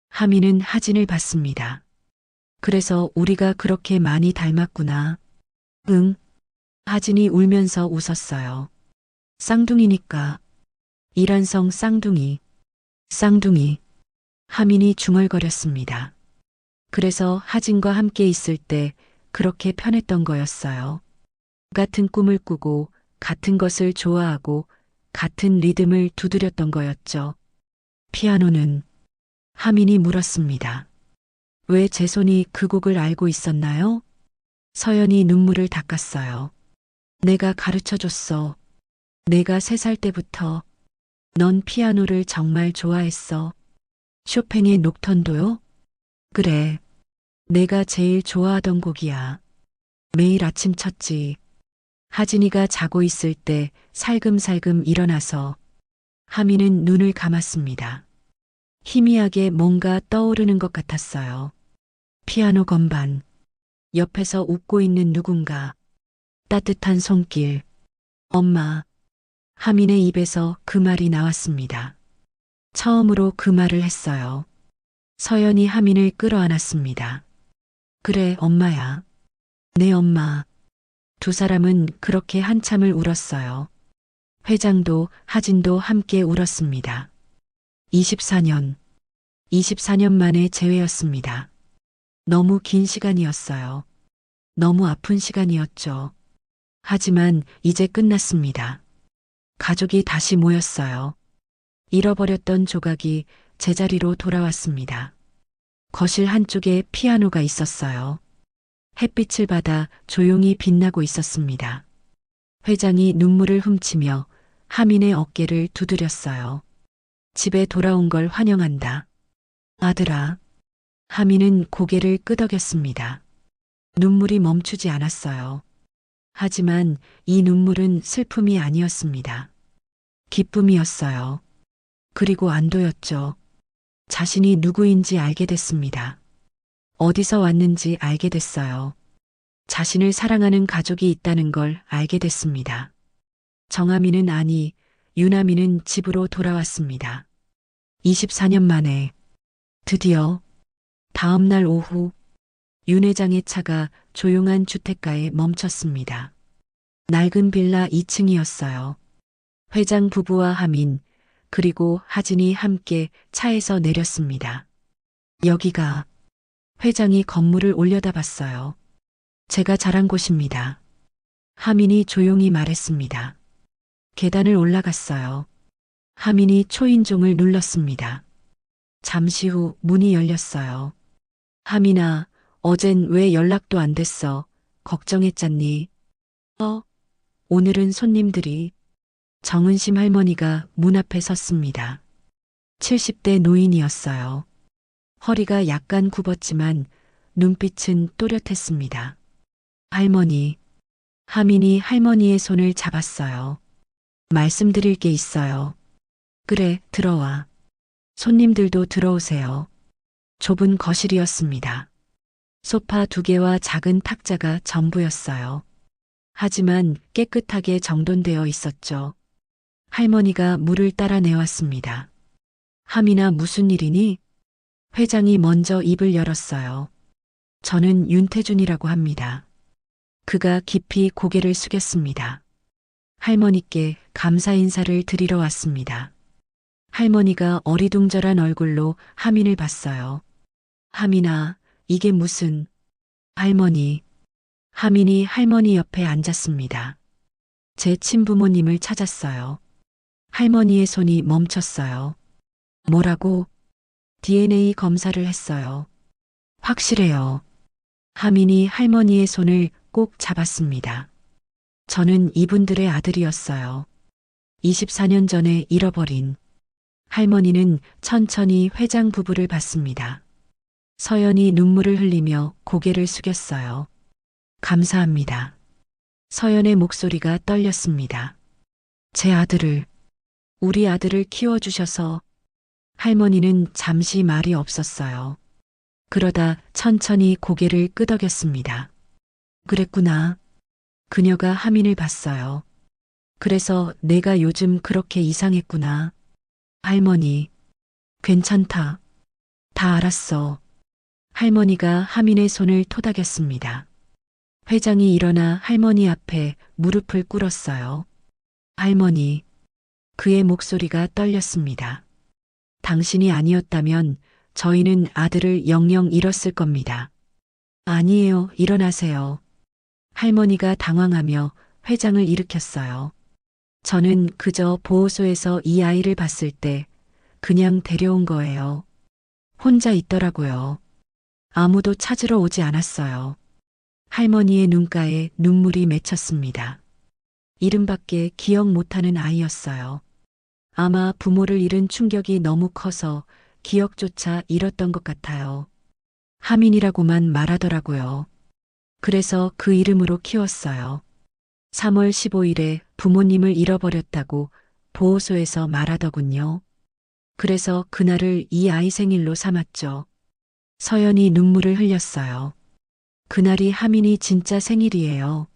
하민은 하진을 봤습니다. 그래서 우리가 그렇게 많이 닮았구나. 응. 하진이 울면서 웃었어요. 쌍둥이니까. 이란성 쌍둥이. 쌍둥이. 하민이 중얼거렸습니다. 그래서 하진과 함께 있을 때 그렇게 편했던 거였어요. 같은 꿈을 꾸고 같은 것을 좋아하고 같은 리듬을 두드렸던 거였죠. 피아노는? 하민이 물었습니다. 왜 제 손이 그 곡을 알고 있었나요? 서연이 눈물을 닦았어요. 내가 가르쳐 줬어. 내가 3살 때부터. 넌 피아노를 정말 좋아했어. 쇼팽의 녹턴도요? 그래. 내가 제일 좋아하던 곡이야. 매일 아침 쳤지. 하진이가 자고 있을 때 살금살금 일어나서 하민은 눈을 감았습니다. 희미하게 뭔가 떠오르는 것 같았어요. 피아노 건반. 옆에서 웃고 있는 누군가. 따뜻한 손길. 엄마. 하민의 입에서 그 말이 나왔습니다. 처음으로 그 말을 했어요. 서연이 하민을 끌어안았습니다. 그래, 엄마야. 내 엄마. 두 사람은 그렇게 한참을 울었어요. 회장도 하진도 함께 울었습니다. 24년. 24년 만에 재회였습니다. 너무 긴 시간이었어요. 너무 아픈 시간이었죠. 하지만 이제 끝났습니다. 가족이 다시 모였어요. 잃어버렸던 조각이 제자리로 돌아왔습니다. 거실 한쪽에 피아노가 있었어요. 햇빛을 받아 조용히 빛나고 있었습니다. 회장이 눈물을 훔치며 하민의 어깨를 두드렸어요. 집에 돌아온 걸 환영한다. 아들아. 하민은 고개를 끄덕였습니다. 눈물이 멈추지 않았어요. 하지만 이 눈물은 슬픔이 아니었습니다. 기쁨이었어요. 그리고 안도였죠. 자신이 누구인지 알게 됐습니다. 어디서 왔는지 알게 됐어요. 자신을 사랑하는 가족이 있다는 걸 알게 됐습니다. 정아미는 아니, 유나미는 집으로 돌아왔습니다. 24년 만에 드디어 다음 날 오후 윤 회장의 차가 조용한 주택가에 멈췄습니다. 낡은 빌라 2층이었어요. 회장 부부와 하민, 그리고 하진이 함께 차에서 내렸습니다. 여기가. 회장이 건물을 올려다봤어요. 제가 자란 곳입니다. 하민이 조용히 말했습니다. 계단을 올라갔어요. 하민이 초인종을 눌렀습니다. 잠시 후 문이 열렸어요. 하민아, 어젠 왜 연락도 안 됐어? 걱정했잖니? 오늘은 손님들이. 정은심 할머니가 문 앞에 섰습니다. 70대 노인이었어요. 허리가 약간 굽었지만 눈빛은 또렷했습니다. 할머니. 하민이 할머니의 손을 잡았어요. 말씀드릴 게 있어요. 그래, 들어와. 손님들도 들어오세요. 좁은 거실이었습니다. 소파 2개와 작은 탁자가 전부였어요. 하지만 깨끗하게 정돈되어 있었죠. 할머니가 물을 따라 내왔습니다. 하민아, 무슨 일이니? 회장이 먼저 입을 열었어요. 저는 윤태준이라고 합니다. 그가 깊이 고개를 숙였습니다. 할머니께 감사 인사를 드리러 왔습니다. 할머니가 어리둥절한 얼굴로 하민을 봤어요. 하민아, 이게 무슨... 할머니. 하민이 할머니 옆에 앉았습니다. 제 친부모님을 찾았어요. 할머니의 손이 멈췄어요. 뭐라고? DNA 검사를 했어요. 확실해요. 하민이 할머니의 손을 꼭 잡았습니다. 저는 이분들의 아들이었어요. 24년 전에 잃어버린. 할머니는 천천히 회장 부부를 봤습니다. 서연이 눈물을 흘리며 고개를 숙였어요. 감사합니다. 서연의 목소리가 떨렸습니다. 제 아들을, 우리 아들을 키워주셔서. 할머니는 잠시 말이 없었어요. 그러다 천천히 고개를 끄덕였습니다. 그랬구나. 그녀가 하민을 봤어요. 그래서 내가 요즘 그렇게 이상했구나. 할머니, 괜찮다. 다 알았어. 할머니가 하민의 손을 토닥였습니다. 회장이 일어나 할머니 앞에 무릎을 꿇었어요. 할머니, 그의 목소리가 떨렸습니다. 당신이 아니었다면 저희는 아들을 영영 잃었을 겁니다. 아니에요, 일어나세요. 할머니가 당황하며 회장을 일으켰어요. 저는 그저 보호소에서 이 아이를 봤을 때 그냥 데려온 거예요. 혼자 있더라고요. 아무도 찾으러 오지 않았어요. 할머니의 눈가에 눈물이 맺혔습니다. 이름밖에 기억 못하는 아이였어요. 아마 부모를 잃은 충격이 너무 커서 기억조차 잃었던 것 같아요. 하민이라고만 말하더라고요. 그래서 그 이름으로 키웠어요. 3월 15일에 부모님을 잃어버렸다고 보호소에서 말하더군요. 그래서 그날을 이 아이 생일로 삼았죠. 서연이 눈물을 흘렸어요. 그날이 하민이 진짜 생일이에요.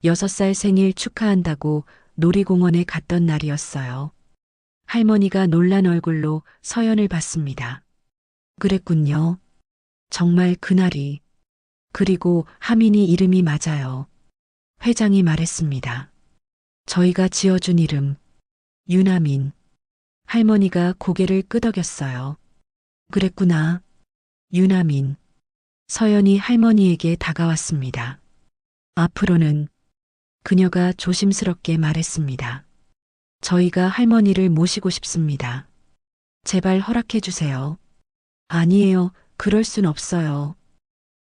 6살 생일 축하한다고 놀이공원에 갔던 날이었어요. 할머니가 놀란 얼굴로 서연을 봤습니다. 그랬군요. 정말 그날이. 그리고 하민이 이름이 맞아요. 회장이 말했습니다. 저희가 지어준 이름, 유나민. 할머니가 고개를 끄덕였어요. 그랬구나. 유나민. 서연이 할머니에게 다가왔습니다. 앞으로는 그녀가 조심스럽게 말했습니다. 저희가 할머니를 모시고 싶습니다. 제발 허락해 주세요. 아니에요. 그럴 순 없어요.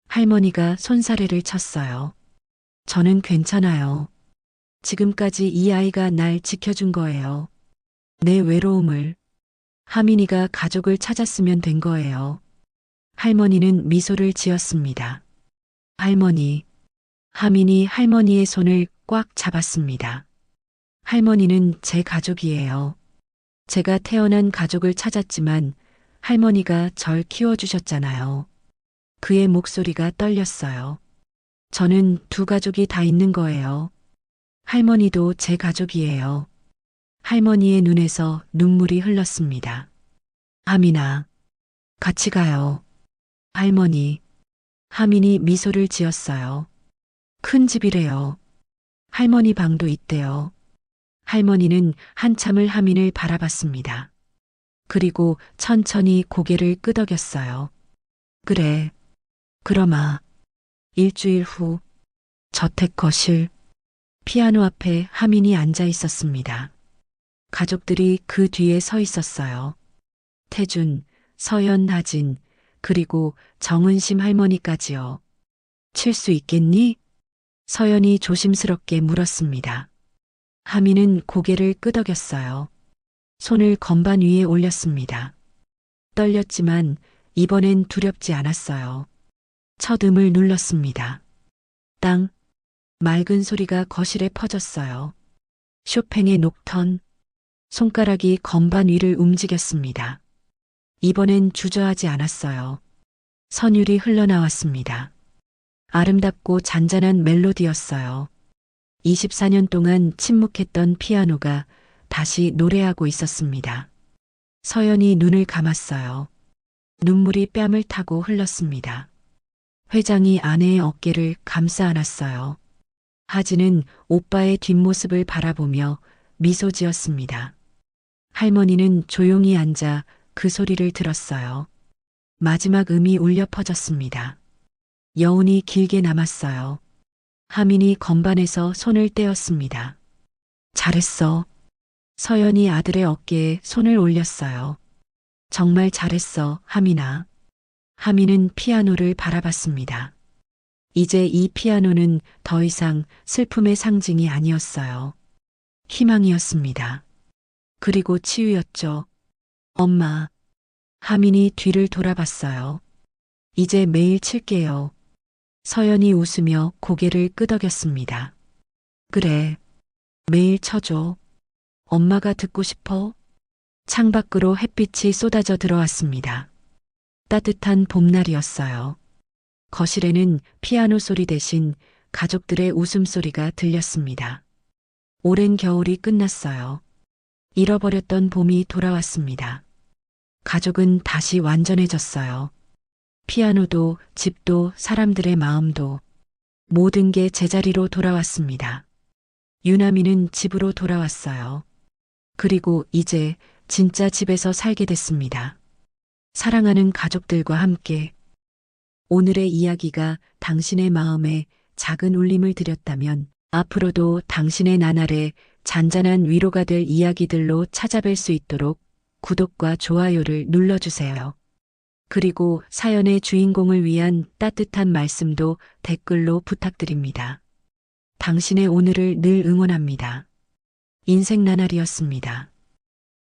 할머니가 손사래를 쳤어요. 저는 괜찮아요. 지금까지 이 아이가 날 지켜준 거예요. 내 외로움을. 하민이가 가족을 찾았으면 된 거예요. 할머니는 미소를 지었습니다. 할머니. 하민이 할머니의 손을 꽉 잡았습니다. 할머니는 제 가족이에요. 제가 태어난 가족을 찾았지만 할머니가 절 키워주셨잖아요. 그의 목소리가 떨렸어요. 저는 두 가족이 다 있는 거예요. 할머니도 제 가족이에요. 할머니의 눈에서 눈물이 흘렀습니다. 하민아, 같이 가요. 할머니. 하민이 미소를 지었어요. 큰 집이래요. 할머니 방도 있대요. 할머니는 한참을 하민을 바라봤습니다. 그리고 천천히 고개를 끄덕였어요. 그래. 그러마. 일주일 후 저택 거실 피아노 앞에 하민이 앉아 있었습니다. 가족들이 그 뒤에 서 있었어요. 태준, 서연, 하진, 그리고 정은심 할머니까지요. 칠 수 있겠니? 서연이 조심스럽게 물었습니다. 하민은 고개를 끄덕였어요. 손을 건반 위에 올렸습니다. 떨렸지만 이번엔 두렵지 않았어요. 첫 음을 눌렀습니다. 땅, 맑은 소리가 거실에 퍼졌어요. 쇼팽의 녹턴, 손가락이 건반 위를 움직였습니다. 이번엔 주저하지 않았어요. 선율이 흘러나왔습니다. 아름답고 잔잔한 멜로디였어요. 24년 동안 침묵했던 피아노가 다시 노래하고 있었습니다. 서연이 눈을 감았어요. 눈물이 뺨을 타고 흘렀습니다. 회장이 아내의 어깨를 감싸 안았어요. 하진은 오빠의 뒷모습을 바라보며 미소 지었습니다. 할머니는 조용히 앉아 그 소리를 들었어요. 마지막 음이 울려 퍼졌습니다. 여운이 길게 남았어요. 하민이 건반에서 손을 떼었습니다. 잘했어. 서연이 아들의 어깨에 손을 올렸어요. 정말 잘했어, 하민아. 하민은 피아노를 바라봤습니다. 이제 이 피아노는 더 이상 슬픔의 상징이 아니었어요. 희망이었습니다. 그리고 치유였죠. 엄마. 하민이 뒤를 돌아봤어요. 이제 매일 칠게요. 서연이 웃으며 고개를 끄덕였습니다. 그래. 매일 쳐줘. 엄마가 듣고 싶어. 창밖으로 햇빛이 쏟아져 들어왔습니다. 따뜻한 봄날이었어요. 거실에는 피아노 소리 대신 가족들의 웃음소리가 들렸습니다. 오랜 겨울이 끝났어요. 잃어버렸던 봄이 돌아왔습니다. 가족은 다시 완전해졌어요. 피아노도, 집도, 사람들의 마음도 모든 게 제자리로 돌아왔습니다. 유나미는 집으로 돌아왔어요. 그리고 이제 진짜 집에서 살게 됐습니다. 사랑하는 가족들과 함께. 오늘의 이야기가 당신의 마음에 작은 울림을 드렸다면 앞으로도 당신의 나날에 잔잔한 위로가 될 이야기들로 찾아뵐 수 있도록 구독과 좋아요를 눌러주세요. 그리고 사연의 주인공을 위한 따뜻한 말씀도 댓글로 부탁드립니다. 당신의 오늘을 늘 응원합니다. 인생 나날이었습니다.